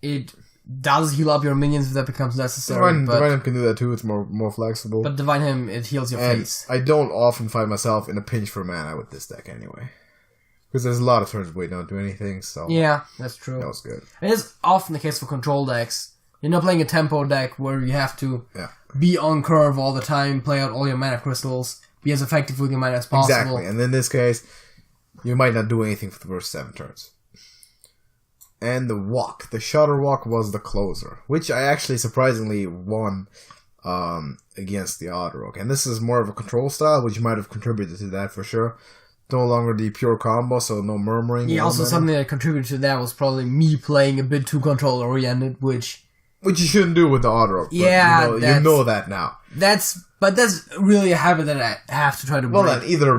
[SPEAKER 2] It does heal up your minions if that becomes necessary.
[SPEAKER 1] Divine Hymn can do that too, it's more flexible.
[SPEAKER 2] But Divine Hymn, it heals your face.
[SPEAKER 1] I don't often find myself in a pinch for mana with this deck anyway. Because there's a lot of turns where you don't do anything, so...
[SPEAKER 2] Yeah, that's true.
[SPEAKER 1] That was good.
[SPEAKER 2] It is often the case for control decks You're not playing a tempo deck where you have to be on curve all the time, play out all your mana crystals, be as effective with your mana as possible.
[SPEAKER 1] Exactly, and in this case, you might not do anything for the first 7 turns. And the Shutter Walk was the closer, which I actually surprisingly won against the Odd Rogue. And this is more of a control style, which might have contributed to that for sure. No longer the pure combo, so no murmuring.
[SPEAKER 2] Yeah, also something that contributed to that was probably me playing a bit too control-oriented, which
[SPEAKER 1] you shouldn't do with the Odd Rogue.
[SPEAKER 2] Yeah,
[SPEAKER 1] you know that now.
[SPEAKER 2] But that's really a habit that I have to try to break.
[SPEAKER 1] Well, then either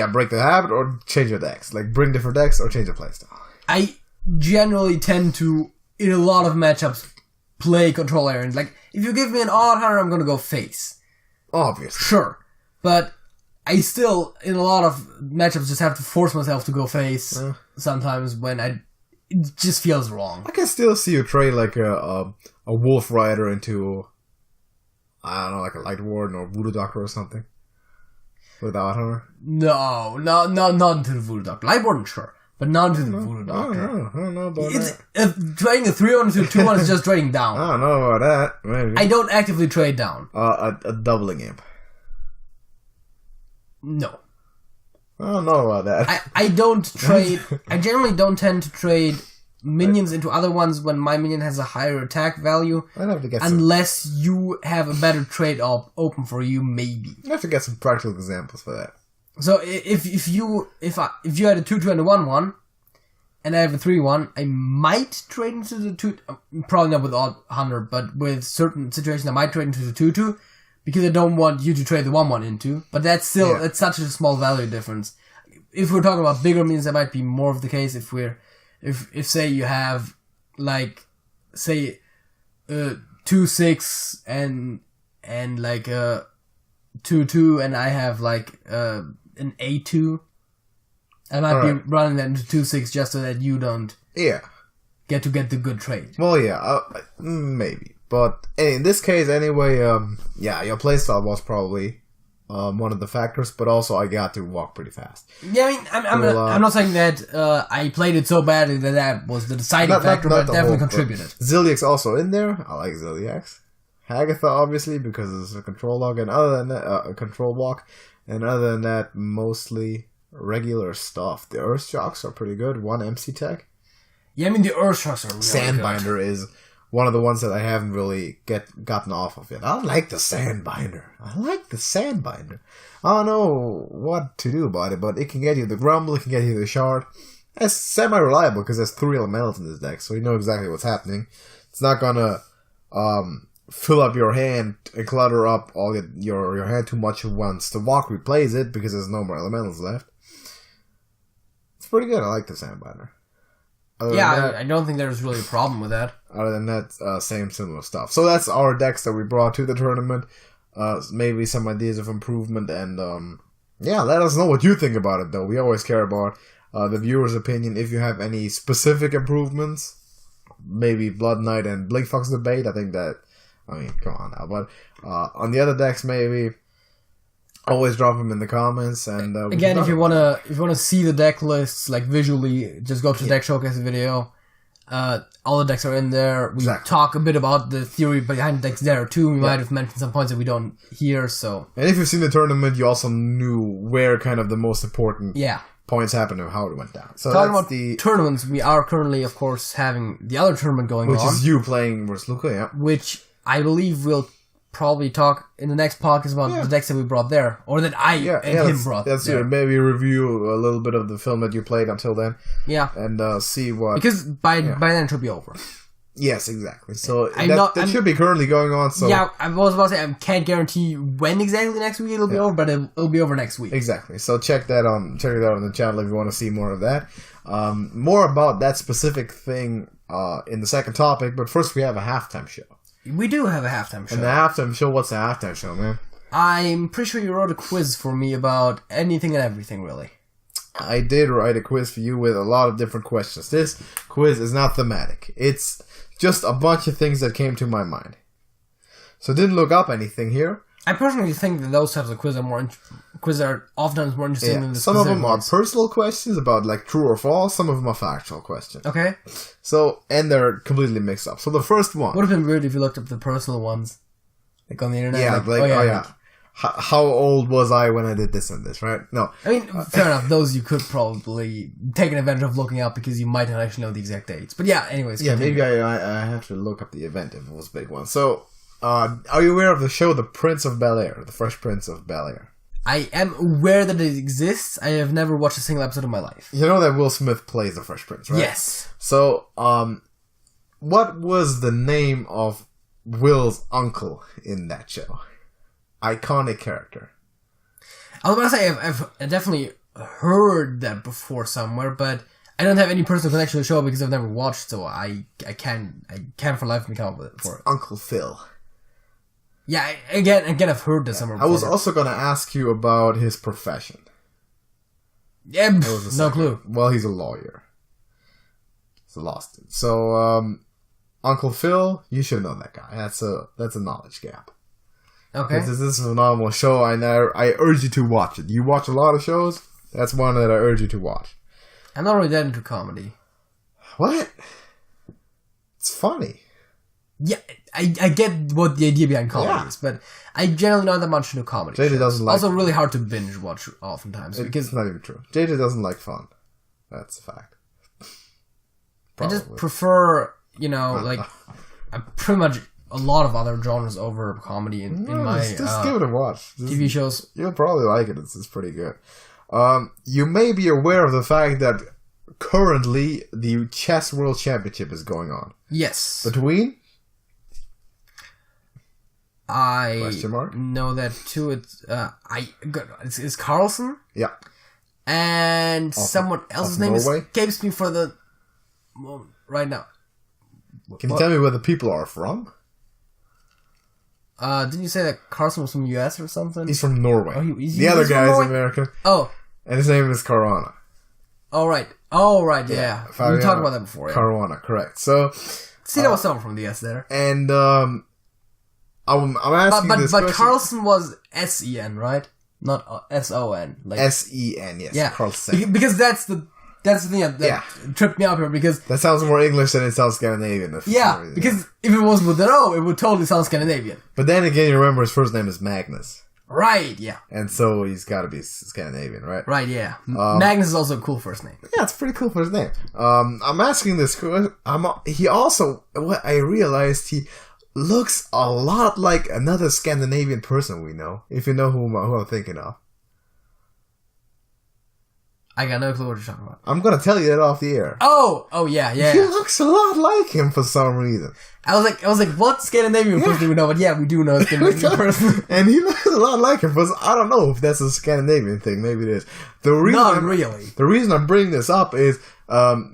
[SPEAKER 1] break the habit or change your decks. Like, bring different decks or change your playstyle.
[SPEAKER 2] I generally tend to, in a lot of matchups, play control errands. Like, if you give me an Odd Hunter, I'm gonna go face.
[SPEAKER 1] Obviously.
[SPEAKER 2] Sure. But I still, in a lot of matchups, just have to force myself to go face sometimes when it just feels wrong.
[SPEAKER 1] I can still see you trade like a Wolf Rider into, I don't know, like a Light Warden or Voodoo Doctor or something. Without her?
[SPEAKER 2] No, not into the Voodoo Doctor. Light Warden, sure. But not into the Voodoo Doctor.
[SPEAKER 1] I don't know about that.
[SPEAKER 2] Trading a 3-1 into a 2-1 is just trading down.
[SPEAKER 1] I don't know about that. Maybe.
[SPEAKER 2] I don't actively trade down.
[SPEAKER 1] A doubling imp.
[SPEAKER 2] No.
[SPEAKER 1] I don't know about that.
[SPEAKER 2] I don't trade... I generally don't tend to trade minions into other ones when my minion has a higher attack value.
[SPEAKER 1] I'd have to get
[SPEAKER 2] unless you have a better trade open for you, maybe.
[SPEAKER 1] I have to get some practical examples for that.
[SPEAKER 2] So if you had a 2-2 and a 1-1, and I have a 3-1, I might trade into the 2... Probably not with Odd Hunter, but with certain situations I might trade into the 2-2, because I don't want you to trade the 1-1 into. But that's still... Yeah. It's such a small value difference. If we're talking about bigger minions, that might be more of the case. If say you have, like, say, 2-6 and like a 2-2, and I have like an A2, I might be running that into 2-6 just so that you don't get the good trade.
[SPEAKER 1] Well, yeah, maybe. But in this case, anyway, your playstyle was probably one of the factors, but also I got to walk pretty fast.
[SPEAKER 2] Yeah, I mean, I'm not saying that I played it so badly that was the deciding factor, but it definitely contributed.
[SPEAKER 1] Zilliax's also in there. I like Zilliax. Hagatha, obviously, because it's a control log, and other than that, a control walk. And other than that, mostly regular stuff. The Earthshocks are pretty good. 1 MC tech.
[SPEAKER 2] Yeah, I mean, the Earthshocks are really
[SPEAKER 1] Sandbinder is one of the ones that I haven't really gotten off of yet. I like the Sandbinder. I don't know what to do about it, but it can get you the Grumble, it can get you the Shard. It's semi-reliable because there's 3 elementals in this deck, so you know exactly what's happening. It's not gonna fill up your hand and clutter up all your hand too much once the walk replays it because there's no more elementals left. It's pretty good. I like the Sandbinder.
[SPEAKER 2] I don't think there's really a problem with that.
[SPEAKER 1] Other than that, same similar stuff. So that's our decks that we brought to the tournament. Maybe some ideas of improvement, and let us know what you think about it, though. We always care about the viewer's opinion. If you have any specific improvements, maybe Blood Knight and Blink Fox debate, I think that... I mean, come on now. But on the other decks, maybe always drop them in the comments. And
[SPEAKER 2] again, if you wanna see the deck lists like visually, just go to the deck showcase video. All the decks are in there. We talk a bit about the theory behind the decks there too. We might have mentioned some points that we don't hear. So,
[SPEAKER 1] and if you've seen the tournament, you also knew where kind of the most important points happened and how it went down. So
[SPEAKER 2] talking about the tournaments, we are currently, of course, having the other tournament going on,
[SPEAKER 1] which is you playing versus Luca.
[SPEAKER 2] Which I believe we'll probably talk in the next podcast about the decks that we brought there, or that I and him brought.
[SPEAKER 1] That's
[SPEAKER 2] there.
[SPEAKER 1] It. Maybe review a little bit of the film that you played until then. Yeah, and see what,
[SPEAKER 2] because by then it should be over.
[SPEAKER 1] Yes, exactly. So that should be currently going on. So
[SPEAKER 2] yeah, I was about to say I can't guarantee when exactly next week it'll be over, but it'll be over next week.
[SPEAKER 1] Exactly. So check it out on the channel if you want to see more of that. More about that specific thing in the second topic, but first we have a halftime show.
[SPEAKER 2] We do have a halftime show.
[SPEAKER 1] And the halftime show, what's the halftime show, man?
[SPEAKER 2] I'm pretty sure you wrote a quiz for me about anything and everything, really.
[SPEAKER 1] I did write a quiz for you with a lot of different questions. This quiz is not thematic. It's just a bunch of things that came to my mind. So didn't look up anything here.
[SPEAKER 2] I personally think that those types of quiz are oftentimes more interesting than the
[SPEAKER 1] some of them
[SPEAKER 2] ones.
[SPEAKER 1] are personal questions about like true or false. Some of them are factual questions.
[SPEAKER 2] Okay.
[SPEAKER 1] So, and they're completely mixed up. So the first one
[SPEAKER 2] would have been weird if you looked up the personal ones, like on the internet.
[SPEAKER 1] Yeah, how old was I when I did this and this? Right? No,
[SPEAKER 2] I mean, fair enough. Those you could probably take advantage of looking up because you might not actually know the exact dates. But yeah, anyways.
[SPEAKER 1] Yeah,
[SPEAKER 2] continue.
[SPEAKER 1] maybe I have to look up the event if it was a big one. So, are you aware of the show The Prince of Bel-Air, The Fresh Prince of Bel-Air?
[SPEAKER 2] I am aware that it exists. I have never watched a single episode of my life.
[SPEAKER 1] You know that Will Smith plays the Fresh Prince, right?
[SPEAKER 2] Yes.
[SPEAKER 1] So, what was the name of Will's uncle in that show? Iconic character.
[SPEAKER 2] I was about to say, I've definitely heard that before somewhere, but I don't have any personal connection to the show because I've never watched, so I can't for life of me come up with it for it.
[SPEAKER 1] Uncle Phil.
[SPEAKER 2] Yeah, again, I've heard this somewhere before.
[SPEAKER 1] I was also going to ask you about his profession.
[SPEAKER 2] Yeah, no clue.
[SPEAKER 1] Well, he's a lawyer. He's a law student. So, Uncle Phil, you should know that guy. That's a knowledge gap.
[SPEAKER 2] Okay.
[SPEAKER 1] This is a phenomenal show, and I urge you to watch it. You watch a lot of shows? That's one that I urge you to watch.
[SPEAKER 2] I'm not really that into comedy.
[SPEAKER 1] What? It's funny.
[SPEAKER 2] Yeah, I get what the idea behind comedy is, but I generally not that much into comedy.
[SPEAKER 1] JJ doesn't like...
[SPEAKER 2] Also really hard to binge watch oftentimes. Because
[SPEAKER 1] it's not even true. JJ doesn't like fun. That's a fact.
[SPEAKER 2] Probably. I just prefer, like, pretty much a lot of other genres over comedy in my
[SPEAKER 1] just give it a watch.
[SPEAKER 2] TV shows.
[SPEAKER 1] You'll probably like it. It's pretty good. You may be aware of the fact that currently the Chess World Championship is going on.
[SPEAKER 2] Yes.
[SPEAKER 1] Between?
[SPEAKER 2] I
[SPEAKER 1] Question mark?
[SPEAKER 2] know that too. It's Carlson?
[SPEAKER 1] Yeah.
[SPEAKER 2] And someone else's name escapes me for the moment right now.
[SPEAKER 1] Can you tell me where the people are from?
[SPEAKER 2] Didn't you say that Carlson was from the US or something?
[SPEAKER 1] He's from Norway.
[SPEAKER 2] Oh,
[SPEAKER 1] the other guy is American.
[SPEAKER 2] Oh.
[SPEAKER 1] And his name is Caruana.
[SPEAKER 2] Oh, right, yeah. We talked about that before. Yeah.
[SPEAKER 1] Caruana, correct. So,
[SPEAKER 2] see, there was someone from the US there.
[SPEAKER 1] And, I'm asking this question.
[SPEAKER 2] But Carlson was S-E-N, right? Not S-O-N. Like,
[SPEAKER 1] S-E-N, yes.
[SPEAKER 2] Yeah.
[SPEAKER 1] Carlson.
[SPEAKER 2] Because that's the thing that tripped me up here, because...
[SPEAKER 1] That sounds more English than it sounds Scandinavian.
[SPEAKER 2] Because if it was with an O, it would totally sound Scandinavian.
[SPEAKER 1] But then again, you remember his first name is Magnus.
[SPEAKER 2] Right, yeah.
[SPEAKER 1] And so he's got to be Scandinavian, right?
[SPEAKER 2] Right, yeah. Magnus is also a cool first name.
[SPEAKER 1] Yeah, it's pretty cool first name. I'm asking this question. What I realized, he looks a lot like another Scandinavian person we know, if you know who I'm thinking of.
[SPEAKER 2] I got no clue what you're talking about.
[SPEAKER 1] I'm gonna tell you that off the air.
[SPEAKER 2] Oh, yeah.
[SPEAKER 1] He looks a lot like him for some reason.
[SPEAKER 2] I was like, what Scandinavian person do we know? But yeah, we do know a Scandinavian person.
[SPEAKER 1] And he looks a lot like him, but I don't know if that's a Scandinavian thing. Maybe it is.
[SPEAKER 2] Not really.
[SPEAKER 1] The reason I'm bringing this up is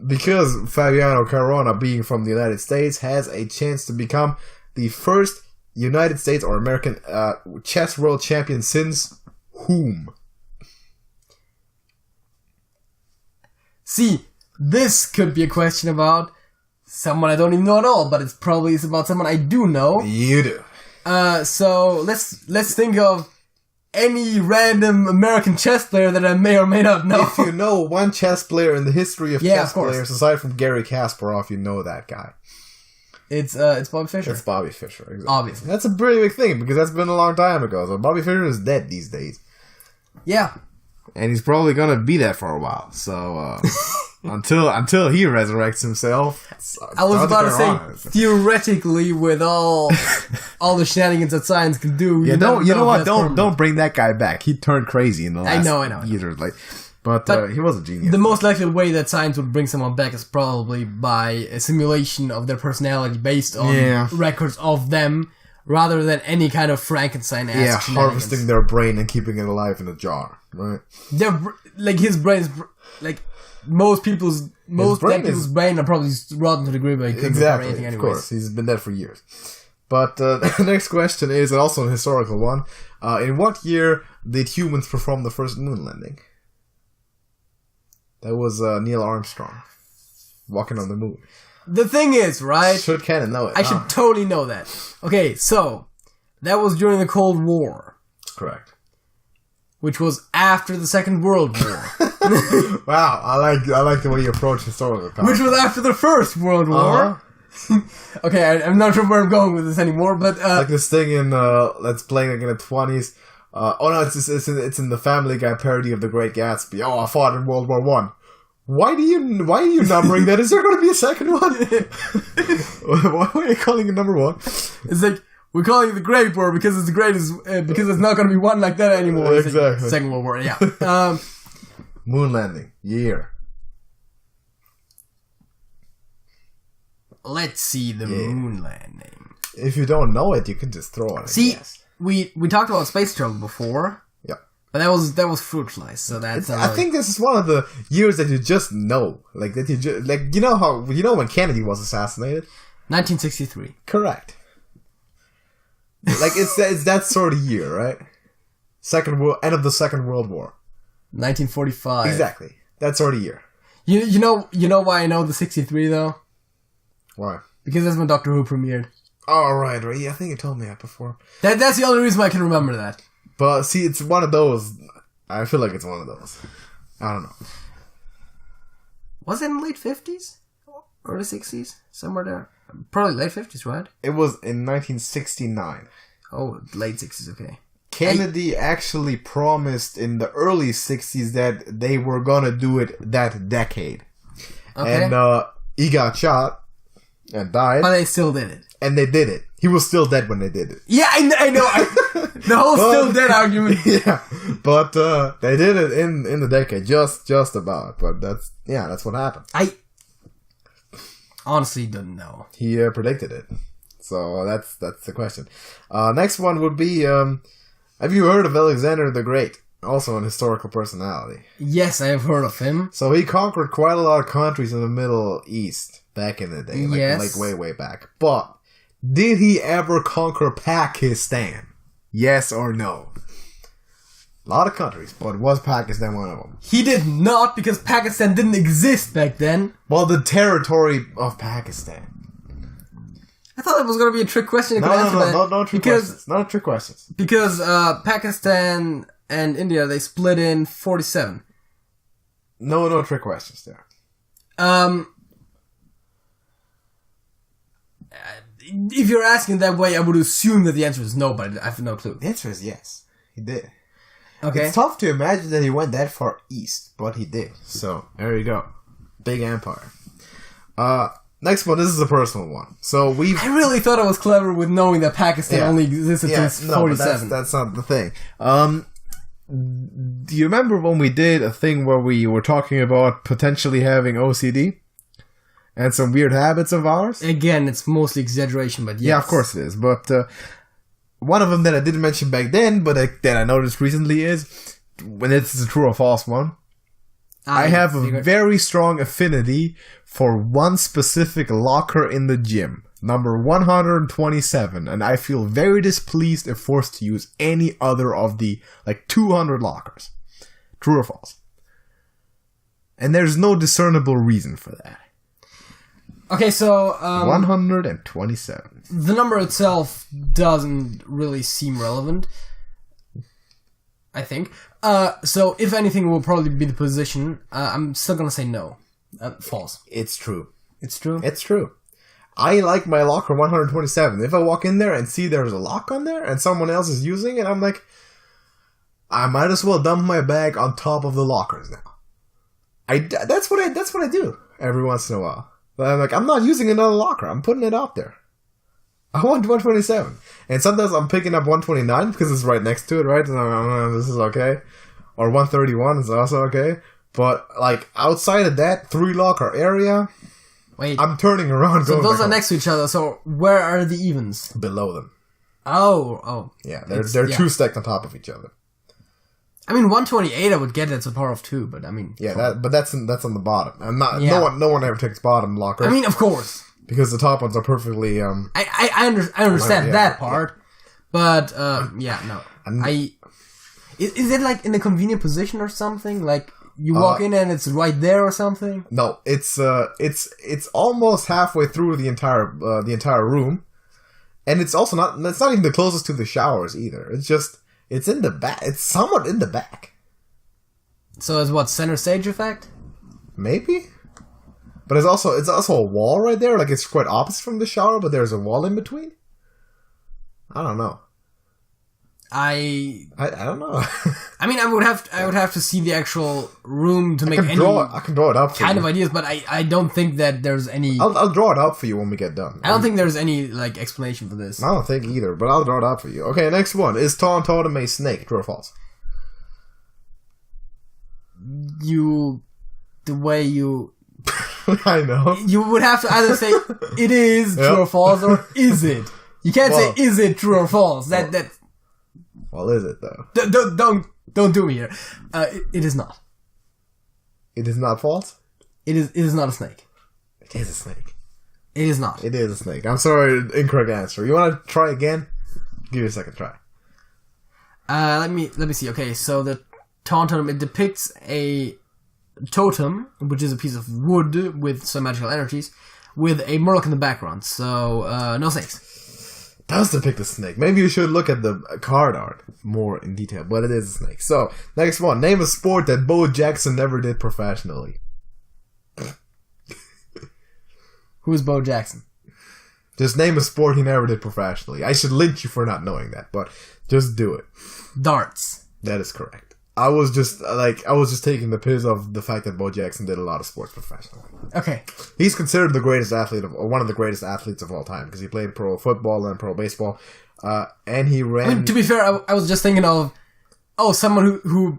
[SPEAKER 1] because Fabiano Caruana, being from the United States, has a chance to become the first United States or American chess world champion since whom?
[SPEAKER 2] See, this could be a question about someone I don't even know at all, but it's probably about someone I do know.
[SPEAKER 1] You do.
[SPEAKER 2] So let's think of any random American chess player that I may or may not know.
[SPEAKER 1] If you know one chess player in the history of chess players, aside from Gary Kasparov, you know that guy.
[SPEAKER 2] It's Bobby Fischer.
[SPEAKER 1] It's Bobby Fischer, exactly.
[SPEAKER 2] Obviously.
[SPEAKER 1] That's a pretty big thing, because that's been a long time ago. So Bobby Fischer is dead these days.
[SPEAKER 2] Yeah.
[SPEAKER 1] And he's probably gonna be that for a while. So until he resurrects himself.
[SPEAKER 2] I was about to say, theoretically, with all the shenanigans that science can do.
[SPEAKER 1] Yeah, you know what? Don't bring that guy back. He turned crazy in the last
[SPEAKER 2] I know.
[SPEAKER 1] years. But he was a genius.
[SPEAKER 2] The most likely way that science would bring someone back is probably by a simulation of their personality based on records of them, rather than any kind of Frankenstein-esque
[SPEAKER 1] harvesting their brain and keeping it alive in a jar, right?
[SPEAKER 2] His brain's most dead people's brain are probably rotten to the grave.
[SPEAKER 1] Exactly, anything anyways. Of course. He's been dead for years. But the next question is also a historical one. In what year did humans perform the first moon landing? That was Neil Armstrong walking on the moon.
[SPEAKER 2] The thing is, right?
[SPEAKER 1] Should kind of know it.
[SPEAKER 2] I should totally know that. Okay, so that was during the Cold War.
[SPEAKER 1] correct.
[SPEAKER 2] Which was after the Second World War.
[SPEAKER 1] Wow, I like the way you approach historical content.
[SPEAKER 2] Which was after the First World War. Okay, I'm not sure where I'm going with this anymore, but
[SPEAKER 1] like this thing in Let's Play like in the 20s. Oh no, it's in the Family Guy parody of The Great Gatsby. Oh, I fought in World War One. Why are you numbering that? Is there going to be a second one? Why are you calling it number one?
[SPEAKER 2] It's like, we're calling it the Great War because it's the greatest, because it's not going to be one like that anymore.
[SPEAKER 1] Exactly.
[SPEAKER 2] Like Second World War, yeah.
[SPEAKER 1] Moon landing, year.
[SPEAKER 2] Let's see the moon landing.
[SPEAKER 1] If you don't know it, you can just throw it.
[SPEAKER 2] See, we talked about space travel before.
[SPEAKER 1] Yeah.
[SPEAKER 2] But that was fruitless, so that's.
[SPEAKER 1] I think this is one of the years that you just know, like that you know when Kennedy was assassinated.
[SPEAKER 2] 1963.
[SPEAKER 1] Correct. Like it's that sort of year, right? End of the Second World War.
[SPEAKER 2] 1945.
[SPEAKER 1] Exactly, that sort of year.
[SPEAKER 2] You know why I know the 63 though?
[SPEAKER 1] Why?
[SPEAKER 2] Because that's when Doctor Who premiered.
[SPEAKER 1] Oh right. Yeah, I think you told me that before.
[SPEAKER 2] That's the only reason I can remember that.
[SPEAKER 1] But see, it's one of those. I feel like it's one of those. I don't know.
[SPEAKER 2] Was it in the late 50s? Or the 60s? Somewhere there. Probably late 50s, right?
[SPEAKER 1] It was in 1969.
[SPEAKER 2] Oh, late 60s, okay.
[SPEAKER 1] Kennedy actually promised in the early 60s that they were gonna do it that decade. Okay. And he got shot and died.
[SPEAKER 2] But they still did it.
[SPEAKER 1] And they did it. He was still dead when they did it.
[SPEAKER 2] Yeah, I know. The whole still dead argument.
[SPEAKER 1] Yeah, but they did it in the decade, just about. But that's what happened.
[SPEAKER 2] I honestly don't know.
[SPEAKER 1] He predicted it, so that's the question. Next one would be: have you heard of Alexander the Great? Also an historical personality.
[SPEAKER 2] Yes, I have heard of him.
[SPEAKER 1] So he conquered quite a lot of countries in the Middle East back in the day, like way back. But did he ever conquer Pakistan? Yes or no? A lot of countries, but was Pakistan one of them?
[SPEAKER 2] He did not, because Pakistan didn't exist back then.
[SPEAKER 1] Well, the territory of Pakistan.
[SPEAKER 2] I thought it was going to be a trick question.
[SPEAKER 1] No, trick questions. No trick questions.
[SPEAKER 2] Because Pakistan and India, they split in 47.
[SPEAKER 1] No trick questions there.
[SPEAKER 2] If you're asking that way, I would assume that the answer is no, but I have no clue.
[SPEAKER 1] The answer is yes. He did.
[SPEAKER 2] Okay.
[SPEAKER 1] It's tough to imagine that he went that far east, but he did. So, there you go. Big empire. Next one, this is a personal one. So I
[SPEAKER 2] really thought I was clever with knowing that Pakistan only existed since 47.
[SPEAKER 1] That's not the thing. Do you remember when we did a thing where we were talking about potentially having OCD? And some weird habits of ours?
[SPEAKER 2] Again, it's mostly exaggeration, but yes.
[SPEAKER 1] Yeah, of course it is. But one of them that I didn't mention back then, but that I noticed recently is, when this is a true or false one, I have a very strong affinity for one specific locker in the gym, number 127, and I feel very displeased if forced to use any other of the 200 lockers. True or false? And there's no discernible reason for that.
[SPEAKER 2] Okay, so
[SPEAKER 1] 127.
[SPEAKER 2] The number itself doesn't really seem relevant, I think. So if anything, it will probably be the position. I'm still gonna say no. False.
[SPEAKER 1] It's true.
[SPEAKER 2] It's true?
[SPEAKER 1] It's true. I like my locker 127. If I walk in there and see there's a lock on there and someone else is using it, I'm like, I might as well dump my bag on top of the lockers now. That's what I do every once in a while. But I'm like, I'm not using another locker. I'm putting it out there. I want 127. And sometimes I'm picking up 129 because it's right next to it, right? And this is okay. Or 131 is also okay. But, outside of that 3-locker area,
[SPEAKER 2] wait,
[SPEAKER 1] I'm turning around.
[SPEAKER 2] So those are next to each other. So where are the evens?
[SPEAKER 1] Below them.
[SPEAKER 2] Oh.
[SPEAKER 1] Yeah, they're 2 stacked on top of each other.
[SPEAKER 2] I mean, 128 I would get that's a power of 2, but I mean...
[SPEAKER 1] Yeah, but that's on the bottom. I'm not. Yeah. No one ever takes bottom lockers.
[SPEAKER 2] I mean, of course.
[SPEAKER 1] Because the top ones are perfectly...
[SPEAKER 2] I understand that part. But, no. Is it, in a convenient position or something? You walk in and it's right there or something?
[SPEAKER 1] No, it's almost halfway through the entire room. And it's also not... It's not even the closest to the showers, either. It's just... It's in the back. It's somewhat in the back.
[SPEAKER 2] So it's what, center stage effect?
[SPEAKER 1] Maybe? But it's also a wall right there. Like, it's quite opposite from the shower, but there's a wall in between. I don't know. I don't know.
[SPEAKER 2] I mean, I would have to see the actual room to make I
[SPEAKER 1] can draw it up for
[SPEAKER 2] kind
[SPEAKER 1] you.
[SPEAKER 2] of ideas, but I don't think that there's any...
[SPEAKER 1] I'll draw it up for you when we get done.
[SPEAKER 2] I don't think there's any, like, explanation for this.
[SPEAKER 1] I don't think either, but I'll draw it up for you. Okay, next one. Is Totem a snake? True or false?
[SPEAKER 2] The way you...
[SPEAKER 1] I know.
[SPEAKER 2] You would have to either say, it is true or false, or is it? You can't say, is it true or false?
[SPEAKER 1] Well, is it though?
[SPEAKER 2] Don't do me here. It is not.
[SPEAKER 1] It is not false?
[SPEAKER 2] It is not a snake.
[SPEAKER 1] It is a snake.
[SPEAKER 2] It is not.
[SPEAKER 1] It is a snake. I'm sorry, incorrect answer. You want to try again? Give you a second try.
[SPEAKER 2] Let me see. Okay, so the totem, it depicts a totem, which is a piece of wood with some magical energies, with a murloc in the background. So no snakes.
[SPEAKER 1] Does depict a snake. Maybe you should look at the card art more in detail, but it is a snake. So, next one. Name a sport that Bo Jackson never did professionally.
[SPEAKER 2] Who's Bo Jackson?
[SPEAKER 1] Just name a sport he never did professionally. I should lynch you for not knowing that, but just do it.
[SPEAKER 2] Darts.
[SPEAKER 1] That is correct. I was just taking the piss of the fact that Bo Jackson did a lot of sports professionally.
[SPEAKER 2] Okay.
[SPEAKER 1] He's considered the greatest athlete one of the greatest athletes of all time because he played pro football and pro baseball, and he ran.
[SPEAKER 2] I mean, to be fair, I was just thinking of someone who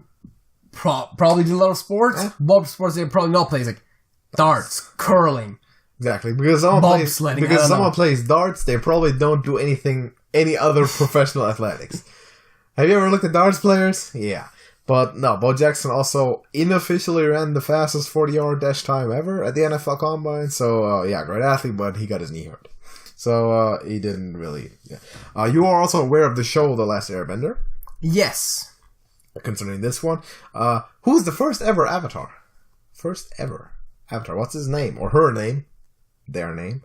[SPEAKER 2] probably did a lot of sports. Bob sports they probably not plays like darts, curling.
[SPEAKER 1] Exactly, because someone plays darts, they probably don't do any other professional athletics. Have you ever looked at darts players? Yeah. But no, Bo Jackson also unofficially ran the fastest 40-yard dash time ever at the NFL Combine. So, great athlete, but he got his knee hurt. So, he didn't really... Yeah. You are also aware of the show The Last Airbender?
[SPEAKER 2] Yes.
[SPEAKER 1] Concerning this one. Who's the first ever Avatar? First ever Avatar. What's his name? Or her name? Their name?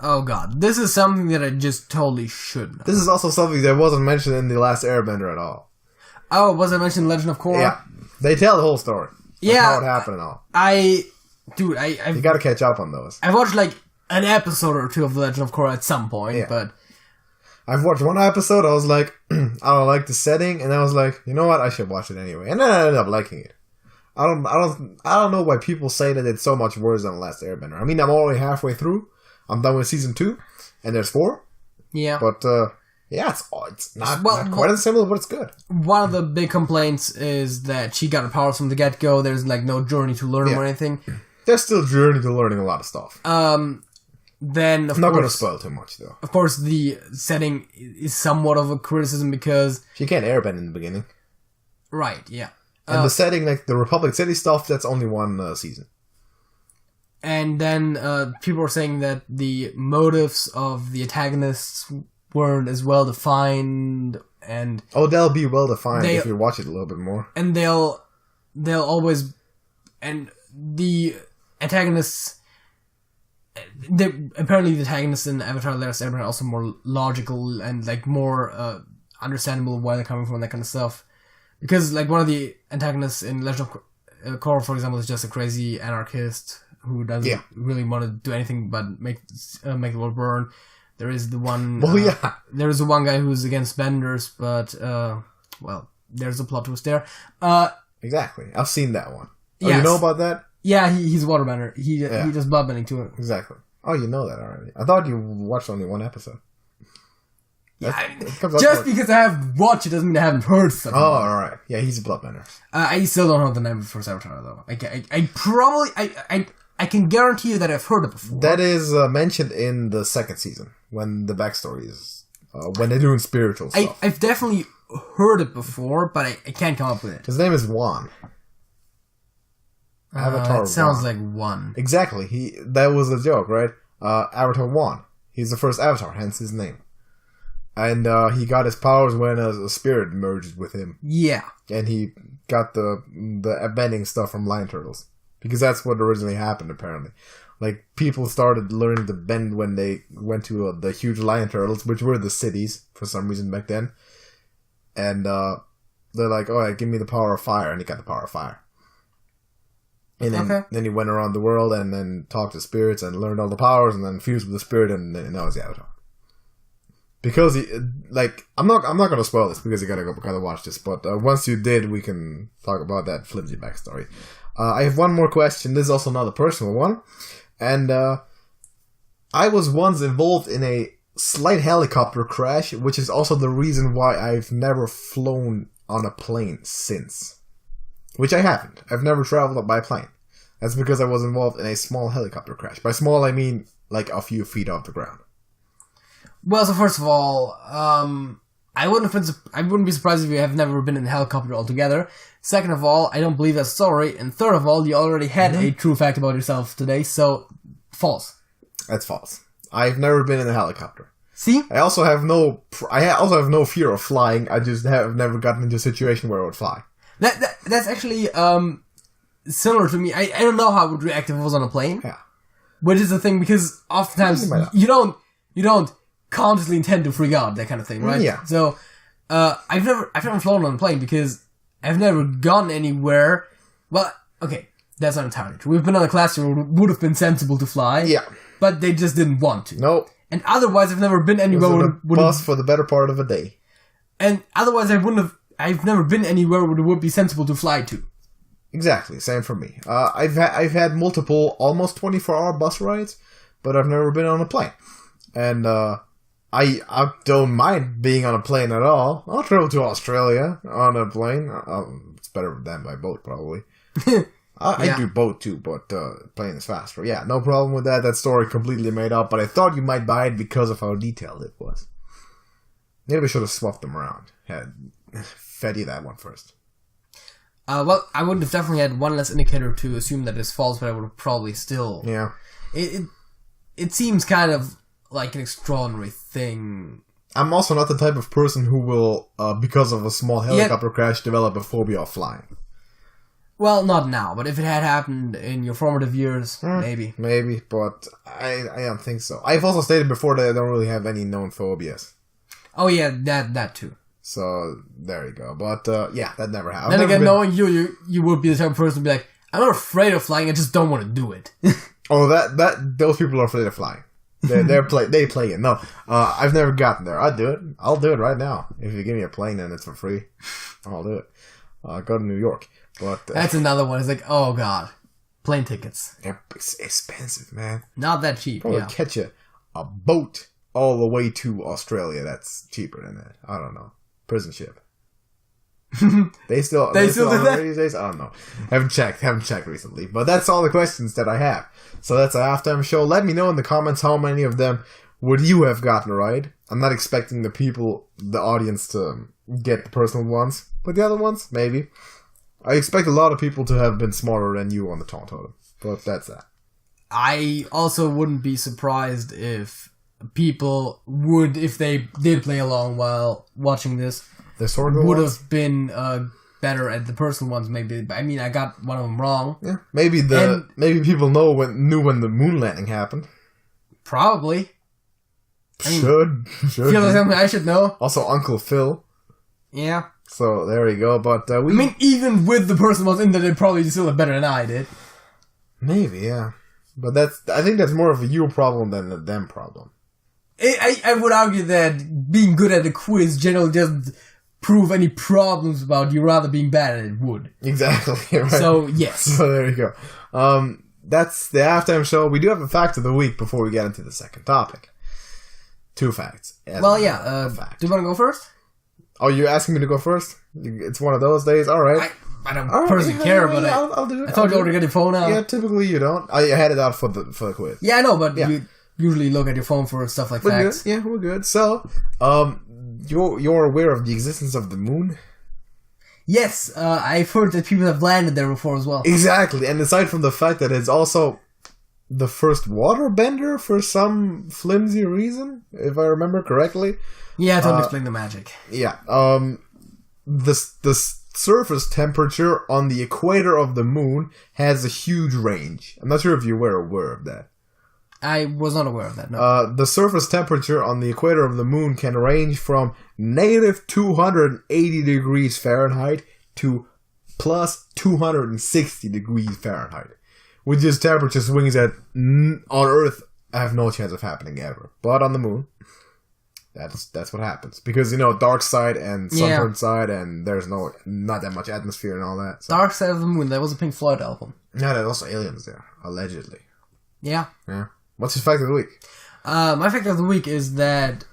[SPEAKER 2] Oh god, this is something that I just totally should know.
[SPEAKER 1] This is also something that wasn't mentioned in The Last Airbender at all.
[SPEAKER 2] Oh, was it mentioned in Legend of Korra?
[SPEAKER 1] Yeah. They tell the whole story.
[SPEAKER 2] Yeah.
[SPEAKER 1] How it happened and all.
[SPEAKER 2] You
[SPEAKER 1] gotta catch up on those.
[SPEAKER 2] I've watched like an episode or two of The Legend of Korra at some point, but...
[SPEAKER 1] I've watched one episode, I was like, I don't like the setting, and I was like, you know what, I should watch it anyway. And then I ended up liking it. I don't know why people say that it's so much worse than The Last Airbender. I mean, I'm already halfway through. I'm done with season 2, and there's 4.
[SPEAKER 2] Yeah.
[SPEAKER 1] But, it's not quite as similar, but it's good. One
[SPEAKER 2] of the big complaints is that she got her powers from the get-go. There's, like, no journey to learn or anything.
[SPEAKER 1] There's still journey to learning a lot of stuff.
[SPEAKER 2] Then, of course...
[SPEAKER 1] I'm not going to spoil too much, though.
[SPEAKER 2] Of course, the setting is somewhat of a criticism because...
[SPEAKER 1] She can't airbend in the beginning.
[SPEAKER 2] Right, yeah.
[SPEAKER 1] And the setting, like, the Republic City stuff, that's only one season.
[SPEAKER 2] And then people were saying that the motives of the antagonists weren't as well defined, and
[SPEAKER 1] they'll be well defined if you watch it a little bit more.
[SPEAKER 2] And they'll always, and the antagonists, apparently the antagonists in Avatar: The Last Airbender are also more logical and like more understandable where they're coming from and that kind of stuff. Because like one of the antagonists in Legend of Korra, for example, is just a crazy anarchist who doesn't really want to do anything but make the world burn. There is the one... There is the one guy who's against benders, but, there's a plot twist there.
[SPEAKER 1] Exactly. I've seen that one. Oh, yes. You know about that?
[SPEAKER 2] Yeah, he's a waterbender. He does bloodbending too.
[SPEAKER 1] Exactly. Oh, you know that already. I thought you watched only one episode.
[SPEAKER 2] Just because I have watched it doesn't mean I haven't heard something.
[SPEAKER 1] Oh, alright. Yeah, he's a bloodbender.
[SPEAKER 2] I still don't know the name of the first Avatar, though. I can guarantee you that I've heard it before.
[SPEAKER 1] That is mentioned in the second season, when the backstory is... when they're doing spiritual stuff.
[SPEAKER 2] I've definitely heard it before, but I can't come up with it.
[SPEAKER 1] His name is Wan. Avatar
[SPEAKER 2] it sounds like Wan.
[SPEAKER 1] Exactly. That was a joke, right? Avatar Wan. He's the first Avatar, hence his name. And he got his powers when a spirit merged with him.
[SPEAKER 2] Yeah.
[SPEAKER 1] And he got the bending stuff from Lion Turtles. Because that's what originally happened, apparently. Like, people started learning to bend when they went to the huge lion turtles, which were the cities, for some reason back then. And they're like, oh, yeah, give me the power of fire. And he got the power of fire. And then he went around the world and then talked to spirits and learned all the powers and then fused with the spirit and that was the Avatar. Because I'm not gonna spoil this because you gotta watch this. But once you did, we can talk about that flimsy backstory. I have one more question. This is also not a personal one, and I was once involved in a slight helicopter crash, which is also the reason why I've never flown on a plane since. Which I haven't. I've never traveled by plane. That's because I was involved in a small helicopter crash. By small, I mean like a few feet off the ground.
[SPEAKER 2] Well, so first of all, I wouldn't be surprised if you have never been in a helicopter altogether. Second of all, I don't believe that's a story. And third of all, you already had a true fact about yourself today, so false.
[SPEAKER 1] That's false. I've never been in a helicopter.
[SPEAKER 2] See?
[SPEAKER 1] I also have no fear of flying. I just have never gotten into a situation where I would fly.
[SPEAKER 2] That's actually similar to me. I don't know how I would react if I was on a plane.
[SPEAKER 1] Yeah.
[SPEAKER 2] Which is the thing, because oftentimes you don't consciously intend to freak out, that kind of thing, right?
[SPEAKER 1] Yeah.
[SPEAKER 2] So I've never flown on a plane because I've never gone anywhere. Well, okay, that's not entirely true. We've been on a class where it would have been sensible to fly.
[SPEAKER 1] Yeah.
[SPEAKER 2] But they just didn't want to.
[SPEAKER 1] Nope.
[SPEAKER 2] And otherwise, I've never been anywhere.
[SPEAKER 1] Bus for the better part of a day.
[SPEAKER 2] And otherwise, I've never been anywhere where it would be sensible to fly to.
[SPEAKER 1] Exactly, same for me. I've had multiple almost 24-hour bus rides, but I've never been on a plane. And I don't mind being on a plane at all. I'll travel to Australia on a plane. It's better than by boat, probably. I do boat too, but plane is faster. Yeah, no problem with that. That story completely made up, but I thought you might buy it because of how detailed it was. Maybe I should have swapped them around. Fed you that one first.
[SPEAKER 2] Well, I would have definitely had one less indicator to assume that it's false, but I would have probably still...
[SPEAKER 1] Yeah.
[SPEAKER 2] It seems kind of like an extraordinary thing.
[SPEAKER 1] I'm also not the type of person who will, because of a small helicopter crash, develop a phobia of flying.
[SPEAKER 2] Well, not now, but if it had happened in your formative years, maybe.
[SPEAKER 1] Maybe, but I don't think so. I've also stated before that I don't really have any known phobias.
[SPEAKER 2] Oh yeah, that too.
[SPEAKER 1] So, there you go. But, yeah, that never happened.
[SPEAKER 2] Then again, knowing you would be the type of person to be like, I'm not afraid of flying, I just don't want to do it.
[SPEAKER 1] Oh, those people are afraid of flying. They play it. No, I've never gotten there. I'd do it. I'll do it right now. If you give me a plane and it's for free, I'll do it. Go to New York. But
[SPEAKER 2] that's another one. It's like, oh god, plane tickets.
[SPEAKER 1] It's expensive, man.
[SPEAKER 2] Not that cheap.
[SPEAKER 1] Probably catch a boat all the way to Australia. That's cheaper than that. I don't know. Prison ship. They still do that these days? I don't know. Haven't checked recently. But that's all the questions that I have. So that's a halftime show. Let me know in the comments how many of them would you have gotten right. I'm not expecting the audience to get the personal ones, but the other ones, maybe. I expect a lot of people to have been smarter than you on the taunt totem. But that's that.
[SPEAKER 2] I also wouldn't be surprised if people would, if they did play along while watching this, would have been better at the personal ones. Maybe. I mean, I got one of them wrong.
[SPEAKER 1] Yeah, maybe people knew when the moon landing happened.
[SPEAKER 2] Probably. I mean,
[SPEAKER 1] should
[SPEAKER 2] feel like something I should know.
[SPEAKER 1] Also, Uncle Phil.
[SPEAKER 2] Yeah.
[SPEAKER 1] So there you go. But I
[SPEAKER 2] mean, even with the personal ones in there, they probably still have better than I did.
[SPEAKER 1] Maybe, yeah. But I think that's more of a you problem than a them problem.
[SPEAKER 2] I would argue that being good at a quiz generally doesn't prove any problems about you, rather being bad at it would.
[SPEAKER 1] Exactly. Right?
[SPEAKER 2] So, yes.
[SPEAKER 1] So there you go. That's the halftime show. We do have a fact of the week before we get into the second topic. 2 facts.
[SPEAKER 2] Well, yeah. Do you want to go first?
[SPEAKER 1] Oh, you're asking me to go first? It's one of those days? Alright.
[SPEAKER 2] I don't personally care, but
[SPEAKER 1] I'll do it.
[SPEAKER 2] I thought you already got your phone out.
[SPEAKER 1] Yeah, typically you don't. I had it out for the quiz.
[SPEAKER 2] Yeah, I know, but you usually look at your phone for stuff like facts.
[SPEAKER 1] Good. Yeah, we're good. So, you're aware of the existence of the moon?
[SPEAKER 2] Yes, I've heard that people have landed there before as well.
[SPEAKER 1] Exactly, and aside from the fact that it's also the first water bender for some flimsy reason, if I remember correctly.
[SPEAKER 2] Yeah, don't explain the magic.
[SPEAKER 1] Yeah, the surface temperature on the equator of the moon has a huge range. I'm not sure if you were aware of that.
[SPEAKER 2] I was not aware of that, no.
[SPEAKER 1] The surface temperature on the equator of the moon can range from negative 280 degrees Fahrenheit to plus 260 degrees Fahrenheit. Which is temperature swings that on Earth have no chance of happening ever. But on the moon, that's what happens. Because, dark side and sunburned side, and there's not that much atmosphere and all that. So.
[SPEAKER 2] Dark Side of the Moon, that was a Pink Floyd album.
[SPEAKER 1] Yeah, there's also aliens there, allegedly.
[SPEAKER 2] Yeah.
[SPEAKER 1] Yeah. What's your fact of the week?
[SPEAKER 2] My fact of the week is that,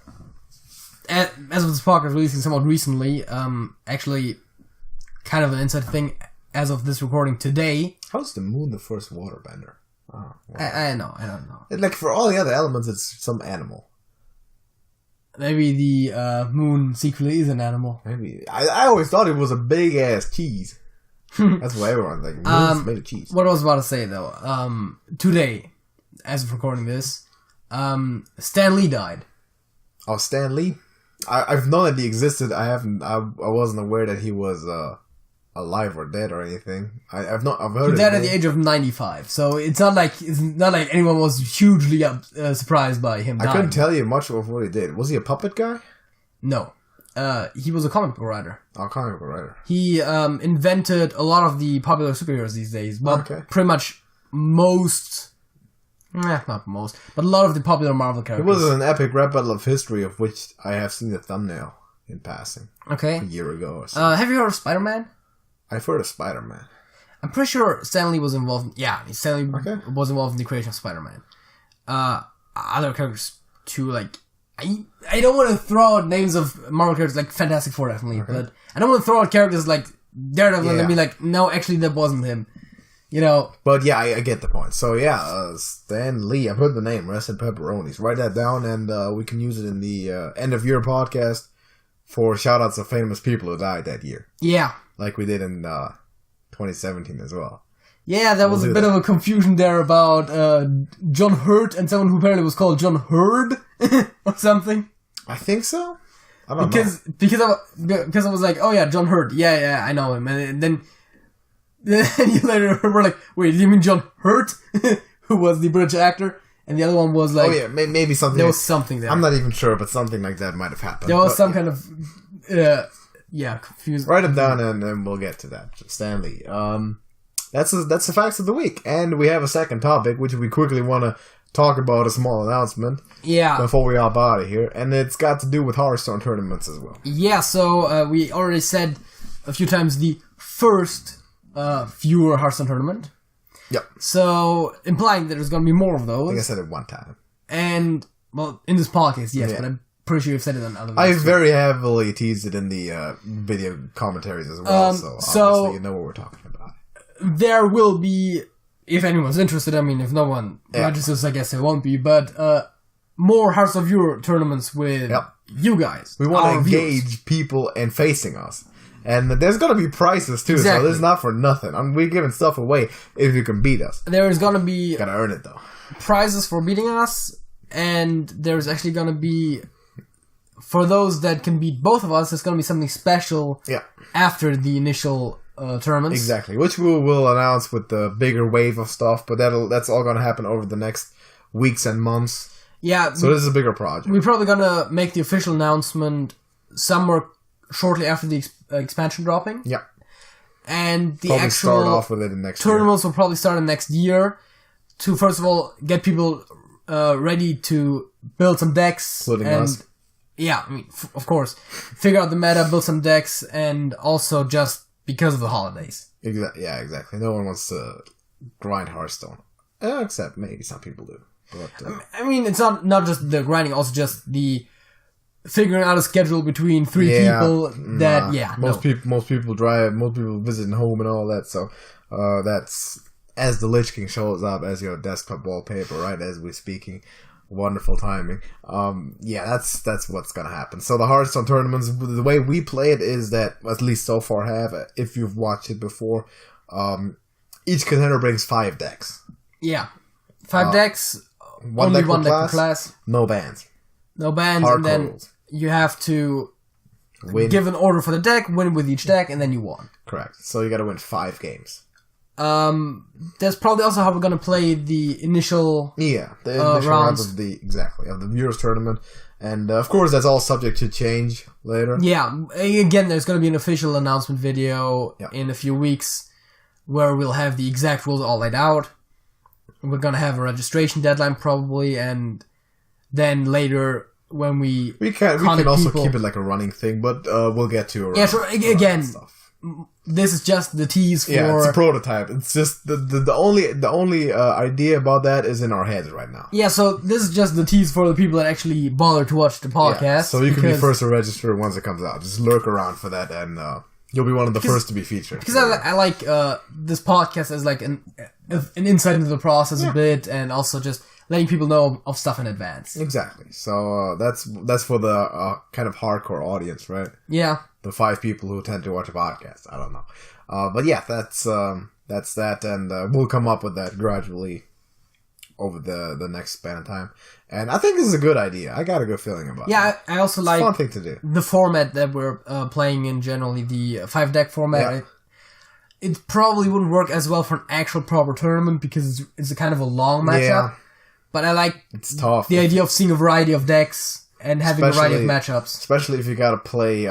[SPEAKER 2] as of this podcast releasing somewhat recently, actually, kind of an inside thing as of this recording today.
[SPEAKER 1] How's the moon the first waterbender? Oh, wow.
[SPEAKER 2] I don't know.
[SPEAKER 1] Like, for all the other elements, it's some animal.
[SPEAKER 2] Maybe the moon secretly is an animal.
[SPEAKER 1] Maybe. I always thought it was a big-ass cheese. That's what everyone's like. Moon's made of cheese.
[SPEAKER 2] What I was about to say, though. Today, as of recording this, Stan Lee died.
[SPEAKER 1] Oh, Stan Lee? I've known that he existed. I wasn't aware that he was alive or dead or anything. I've heard.
[SPEAKER 2] He died at the age of 95, so it's not like anyone was hugely surprised by him dying.
[SPEAKER 1] I couldn't tell you much of what he did. Was he a puppet guy?
[SPEAKER 2] No, he was a comic book writer.
[SPEAKER 1] Oh, comic book writer.
[SPEAKER 2] He invented a lot of the popular superheroes these days, but pretty much most. Not most, but a lot of the popular Marvel characters.
[SPEAKER 1] It was an epic rap battle of history of which I have seen the thumbnail in passing.
[SPEAKER 2] Okay.
[SPEAKER 1] A year ago or so.
[SPEAKER 2] Have you heard of Spider-Man?
[SPEAKER 1] I've heard of Spider-Man.
[SPEAKER 2] I'm pretty sure Stan Lee was involved. Stan Lee was involved in the creation of Spider-Man. Other characters too, like I don't want to throw out names of Marvel characters like Fantastic Four, definitely, but I don't want to throw out characters like Daredevil and be like, no, actually, that wasn't him.
[SPEAKER 1] But yeah, I get the point. So yeah, Stan Lee. I've heard the name. Rest in pepperonis. Write that down, and we can use it in the end of year podcast for shout-outs of famous people who died that year.
[SPEAKER 2] Yeah.
[SPEAKER 1] Like we did in 2017 as well.
[SPEAKER 2] Yeah, there was a bit of a confusion there about John Hurt and someone who apparently was called John Hurd or something.
[SPEAKER 1] I think so. I don't know.
[SPEAKER 2] Because I was like, oh yeah, John Hurt. Yeah, I know him. And then you later were like, wait, do you mean John Hurt? Who was the British actor? And the other one was like...
[SPEAKER 1] Oh yeah, maybe something...
[SPEAKER 2] There was something there.
[SPEAKER 1] I'm not even sure, but something like that might have happened.
[SPEAKER 2] There was some kind of... confused.
[SPEAKER 1] Write them down and we'll get to that. Stan Lee. That's the facts of the week. And we have a second topic, which we quickly want to talk about, a small announcement.
[SPEAKER 2] Yeah.
[SPEAKER 1] Before we hop out of here. And it's got to do with Hearthstone tournaments as well.
[SPEAKER 2] Yeah, so we already said a few times the first viewer Hearthstone tournament.
[SPEAKER 1] Yep.
[SPEAKER 2] So, implying that there's going to be more of those.
[SPEAKER 1] I think I said it one time.
[SPEAKER 2] And, well, in this podcast, yes, but I'm pretty sure you've said it on other
[SPEAKER 1] I very heavily teased it in the video commentaries as well, so obviously you know what we're talking about.
[SPEAKER 2] There will be, if anyone's interested, I mean, if no one registers, I guess it won't be, but more Hearthstone viewer tournaments with you guys.
[SPEAKER 1] We want to engage people and facing us. And there's going to be prizes, too, so this is not for nothing. We're giving stuff away if you can beat us.
[SPEAKER 2] There is going to be...
[SPEAKER 1] Gotta earn it, though.
[SPEAKER 2] Prizes for beating us, and there's actually going to be... For those that can beat both of us, there's going to be something special after the initial tournaments.
[SPEAKER 1] Exactly, which we'll announce with the bigger wave of stuff, but that's all going to happen over the next weeks and months.
[SPEAKER 2] Yeah.
[SPEAKER 1] So this is a bigger project.
[SPEAKER 2] We're probably going to make the official announcement somewhere shortly after the expansion dropping.
[SPEAKER 1] Yeah.
[SPEAKER 2] And the
[SPEAKER 1] probably
[SPEAKER 2] actual
[SPEAKER 1] start off with it in next
[SPEAKER 2] tournaments will probably start in next year to, first of all, get people ready to build some decks.
[SPEAKER 1] Including us.
[SPEAKER 2] Yeah, I mean, of course. Figure out the meta, build some decks, and also just because of the holidays.
[SPEAKER 1] Yeah, exactly. No one wants to grind Hearthstone. Except maybe some people do. But,
[SPEAKER 2] I mean, it's not just the grinding, also just the figuring out a schedule between three people
[SPEAKER 1] most people drive, most people visiting home and all that, so that's as the Lich King shows up as your desktop wallpaper, right, as we're speaking. Wonderful timing. That's what's gonna happen. So the Hearthstone tournaments, the way we play it is that, at least so far have, if you've watched it before, each contender brings 5 decks.
[SPEAKER 2] Yeah. 5 decks,
[SPEAKER 1] one deck per class, no bans.
[SPEAKER 2] No bans,
[SPEAKER 1] Hard
[SPEAKER 2] and then
[SPEAKER 1] rules.
[SPEAKER 2] you have to
[SPEAKER 1] Give
[SPEAKER 2] an order for the deck, win with each deck, and then you won.
[SPEAKER 1] Correct. So you got to win 5 games.
[SPEAKER 2] That's probably also how we're gonna play the initial
[SPEAKER 1] the initial rounds of the Euros tournament, and of course that's all subject to change later.
[SPEAKER 2] Yeah, again, there's gonna be an official announcement video in a few weeks where we'll have the exact rules all laid out. We're gonna have a registration deadline probably, and then later when we
[SPEAKER 1] can also keep it like a running thing, but we'll get to
[SPEAKER 2] again. Stuff. This is just the tease for...
[SPEAKER 1] Yeah, it's a prototype. It's just the only idea about that is in our heads right now.
[SPEAKER 2] Yeah, so this is just the tease for the people that actually bother to watch the podcast. Yeah,
[SPEAKER 1] so you can be first to register once it comes out. Just lurk around for that, and you'll be one of the first to be featured.
[SPEAKER 2] Because I like this podcast as like an insight into the process a bit, and also just letting people know of stuff in advance.
[SPEAKER 1] Exactly. So that's for the kind of hardcore audience, right?
[SPEAKER 2] Yeah.
[SPEAKER 1] The 5 people who tend to watch a podcast. I don't know. But yeah, that's that, and we'll come up with that gradually over the next span of time. And I think this is a good idea. I got a good feeling about it.
[SPEAKER 2] Yeah, I also like
[SPEAKER 1] fun thing to do.
[SPEAKER 2] The format that we're playing in generally, the 5-deck format. Yeah. It probably wouldn't work as well for an actual proper tournament because it's a kind of a long matchup. Yeah. But I like
[SPEAKER 1] it's tough.
[SPEAKER 2] The idea of seeing a variety of decks and having a variety of matchups.
[SPEAKER 1] Especially if you got to play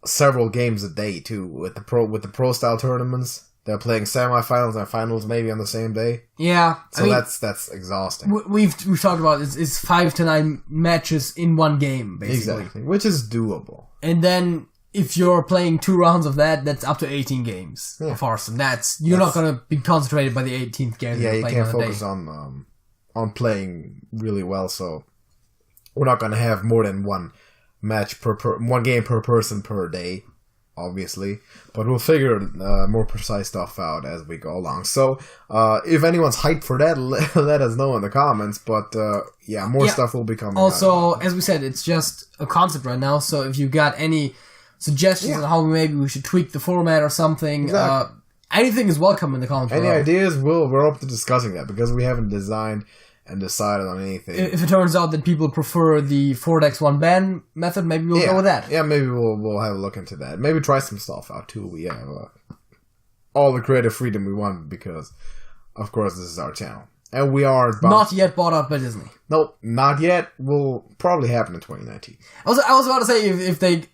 [SPEAKER 1] several games a day too with the pro style tournaments. They're playing semifinals and finals maybe on the same day.
[SPEAKER 2] Yeah,
[SPEAKER 1] so that's exhausting.
[SPEAKER 2] We've talked about it's 5 to 9 matches in one game basically,
[SPEAKER 1] exactly, which is doable.
[SPEAKER 2] And then if you're playing 2 rounds of that, that's up to 18 games of Hearthstone. You're not going to be concentrated by the 18th game.
[SPEAKER 1] Yeah, you can't focus on playing really well. So we're not going to have more than one match one game per person per day, obviously, but we'll figure more precise stuff out as we go along. So if anyone's hyped for that, let us know in the comments. But more stuff will be coming.
[SPEAKER 2] Also, as we said, it's just a concept right now. So if you got any suggestions on how maybe we should tweak the format or something, anything is welcome in the comments.
[SPEAKER 1] Any ideas? We're open to discussing that because we haven't designed and decided on anything.
[SPEAKER 2] If it turns out that people prefer the 4 decks 1 ban method, maybe we'll go with that.
[SPEAKER 1] Yeah, maybe we'll have a look into that. Maybe try some stuff out too. We have all the creative freedom we want because, of course, this is our channel. And we are
[SPEAKER 2] not yet bought out by Disney.
[SPEAKER 1] Nope, not yet. Will probably happen in 2019.
[SPEAKER 2] I was about to say if they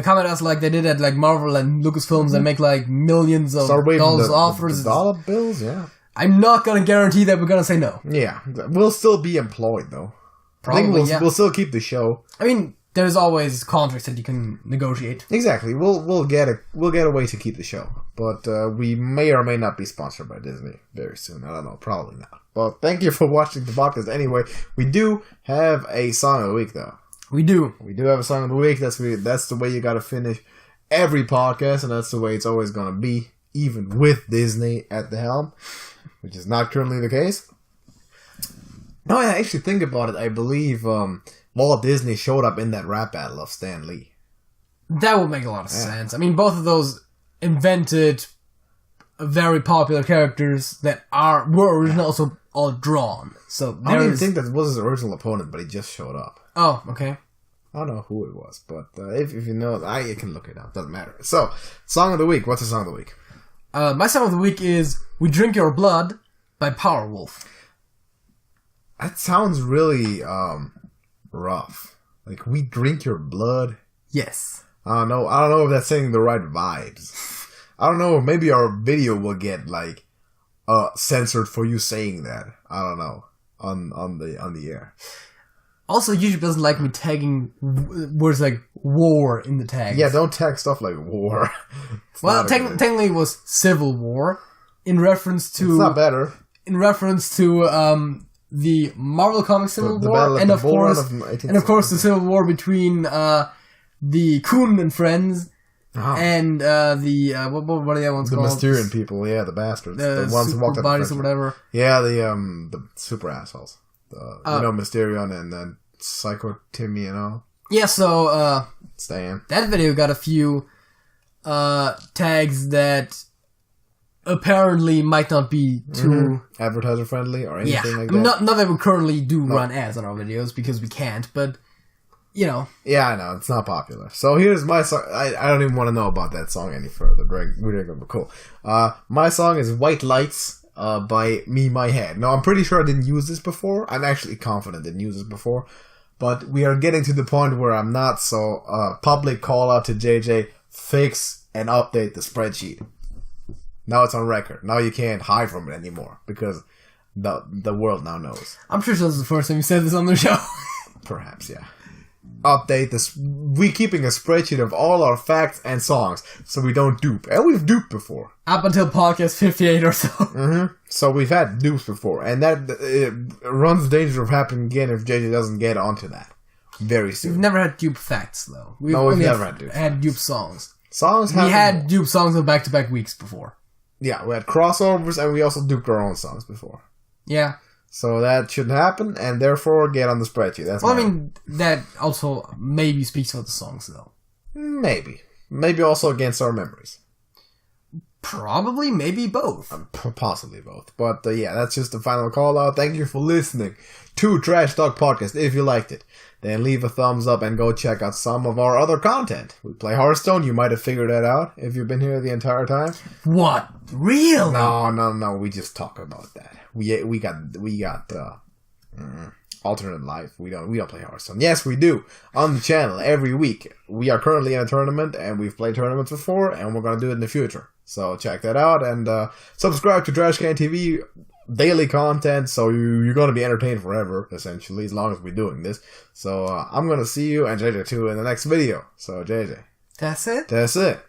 [SPEAKER 2] comment us like they did at like Marvel and Lucasfilms and make like millions of dollars offers.
[SPEAKER 1] Dollar bills, yeah.
[SPEAKER 2] I'm not going to guarantee that we're going to say no.
[SPEAKER 1] Yeah. We'll still be employed, though.
[SPEAKER 2] Probably,
[SPEAKER 1] we'll still keep the show.
[SPEAKER 2] I mean, there's always contracts that you can negotiate.
[SPEAKER 1] Exactly. We'll get a way to keep the show. But we may or may not be sponsored by Disney very soon. I don't know. Probably not. But thank you for watching the podcast anyway. We do have a song of the week, though.
[SPEAKER 2] We do.
[SPEAKER 1] We do have a song of the week. That's the way you got to finish every podcast, and that's the way it's always going to be, even with Disney at the helm. Which is not currently the case. No, I actually think about it. I believe Walt Disney showed up in that rap battle of Stan Lee.
[SPEAKER 2] That would make a lot of sense. I mean, both of those invented very popular characters that were originally also all drawn. So
[SPEAKER 1] I don't even think that was his original opponent, but he just showed up.
[SPEAKER 2] Oh, okay.
[SPEAKER 1] I don't know who it was, but if you know, you can look it up. Doesn't matter. So, song of the week. What's the song of the week?
[SPEAKER 2] My song of the week is "We Drink Your Blood" by Powerwolf.
[SPEAKER 1] That sounds really rough. Like, we drink your blood?
[SPEAKER 2] Yes.
[SPEAKER 1] I don't know if that's saying the right vibes. I don't know. Maybe our video will get like censored for you saying that. I don't know on the air.
[SPEAKER 2] Also, YouTube doesn't like me tagging words like war in the tags.
[SPEAKER 1] Yeah, don't tag stuff like war.
[SPEAKER 2] Well, technically it was Civil War in reference to...
[SPEAKER 1] It's not better.
[SPEAKER 2] In reference to the Marvel Comics Civil War, and of course the Civil War between the Coon and friends and the what are the other ones called?
[SPEAKER 1] The Mysterian people, yeah, the bastards, the ones who walked up
[SPEAKER 2] bodies or whatever.
[SPEAKER 1] Yeah, the super assholes. Mysterion and then Psycho Timmy and all.
[SPEAKER 2] Yeah, so
[SPEAKER 1] Stan.
[SPEAKER 2] That video got a few tags that apparently might not be too
[SPEAKER 1] advertiser friendly or anything like that.
[SPEAKER 2] Not that we currently do run ads on our videos because we can't, but you know.
[SPEAKER 1] Yeah, I know, it's not popular. So here's my song. I don't even want to know about that song any further. We're gonna be cool. My song is White Lights by Me My Head. Now, I'm pretty sure I didn't use this before. I'm actually confident I didn't use this before. But we are getting to the point where I'm not, so public call out to JJ, fix and update the spreadsheet. Now it's on record. Now you can't hide from it anymore because the world now knows.
[SPEAKER 2] I'm sure this is the first time you said this on the show.
[SPEAKER 1] Perhaps, yeah. Update this. We keeping a spreadsheet of all our facts and songs so we don't dupe. And we've duped before.
[SPEAKER 2] Up until podcast 58 or so.
[SPEAKER 1] Mm-hmm. So we've had dupes before. And that runs the danger of happening again if JJ doesn't get onto that very soon.
[SPEAKER 2] We've never had dupe facts, though.
[SPEAKER 1] We've never had
[SPEAKER 2] dupe songs.
[SPEAKER 1] We
[SPEAKER 2] had dupe songs on back-to-back weeks before.
[SPEAKER 1] Yeah, we had crossovers and we also duped our own songs before.
[SPEAKER 2] Yeah.
[SPEAKER 1] So that shouldn't happen, and therefore get on the spreadsheet.
[SPEAKER 2] That also maybe speaks for the songs, though.
[SPEAKER 1] Maybe. Maybe also against our memories.
[SPEAKER 2] Probably, maybe both.
[SPEAKER 1] Possibly both. But yeah, that's just the final call out. Thank you for listening to Trash Talk Podcast. If you liked it, then leave a thumbs up and go check out some of our other content. We play Hearthstone. You might have figured that out if you've been here the entire time.
[SPEAKER 2] What? Really?
[SPEAKER 1] No. We just talk about that. We got alternate life. We don't play Hearthstone. Yes, we do on the channel every week. We are currently in a tournament, and we've played tournaments before, and we're gonna do it in the future. So check that out and subscribe to TraschanTV. Daily content, so you're going to be entertained forever, essentially, as long as we're doing this. So I'm going to see you, and JJ too, in the next video. So JJ.
[SPEAKER 2] That's it?
[SPEAKER 1] That's it.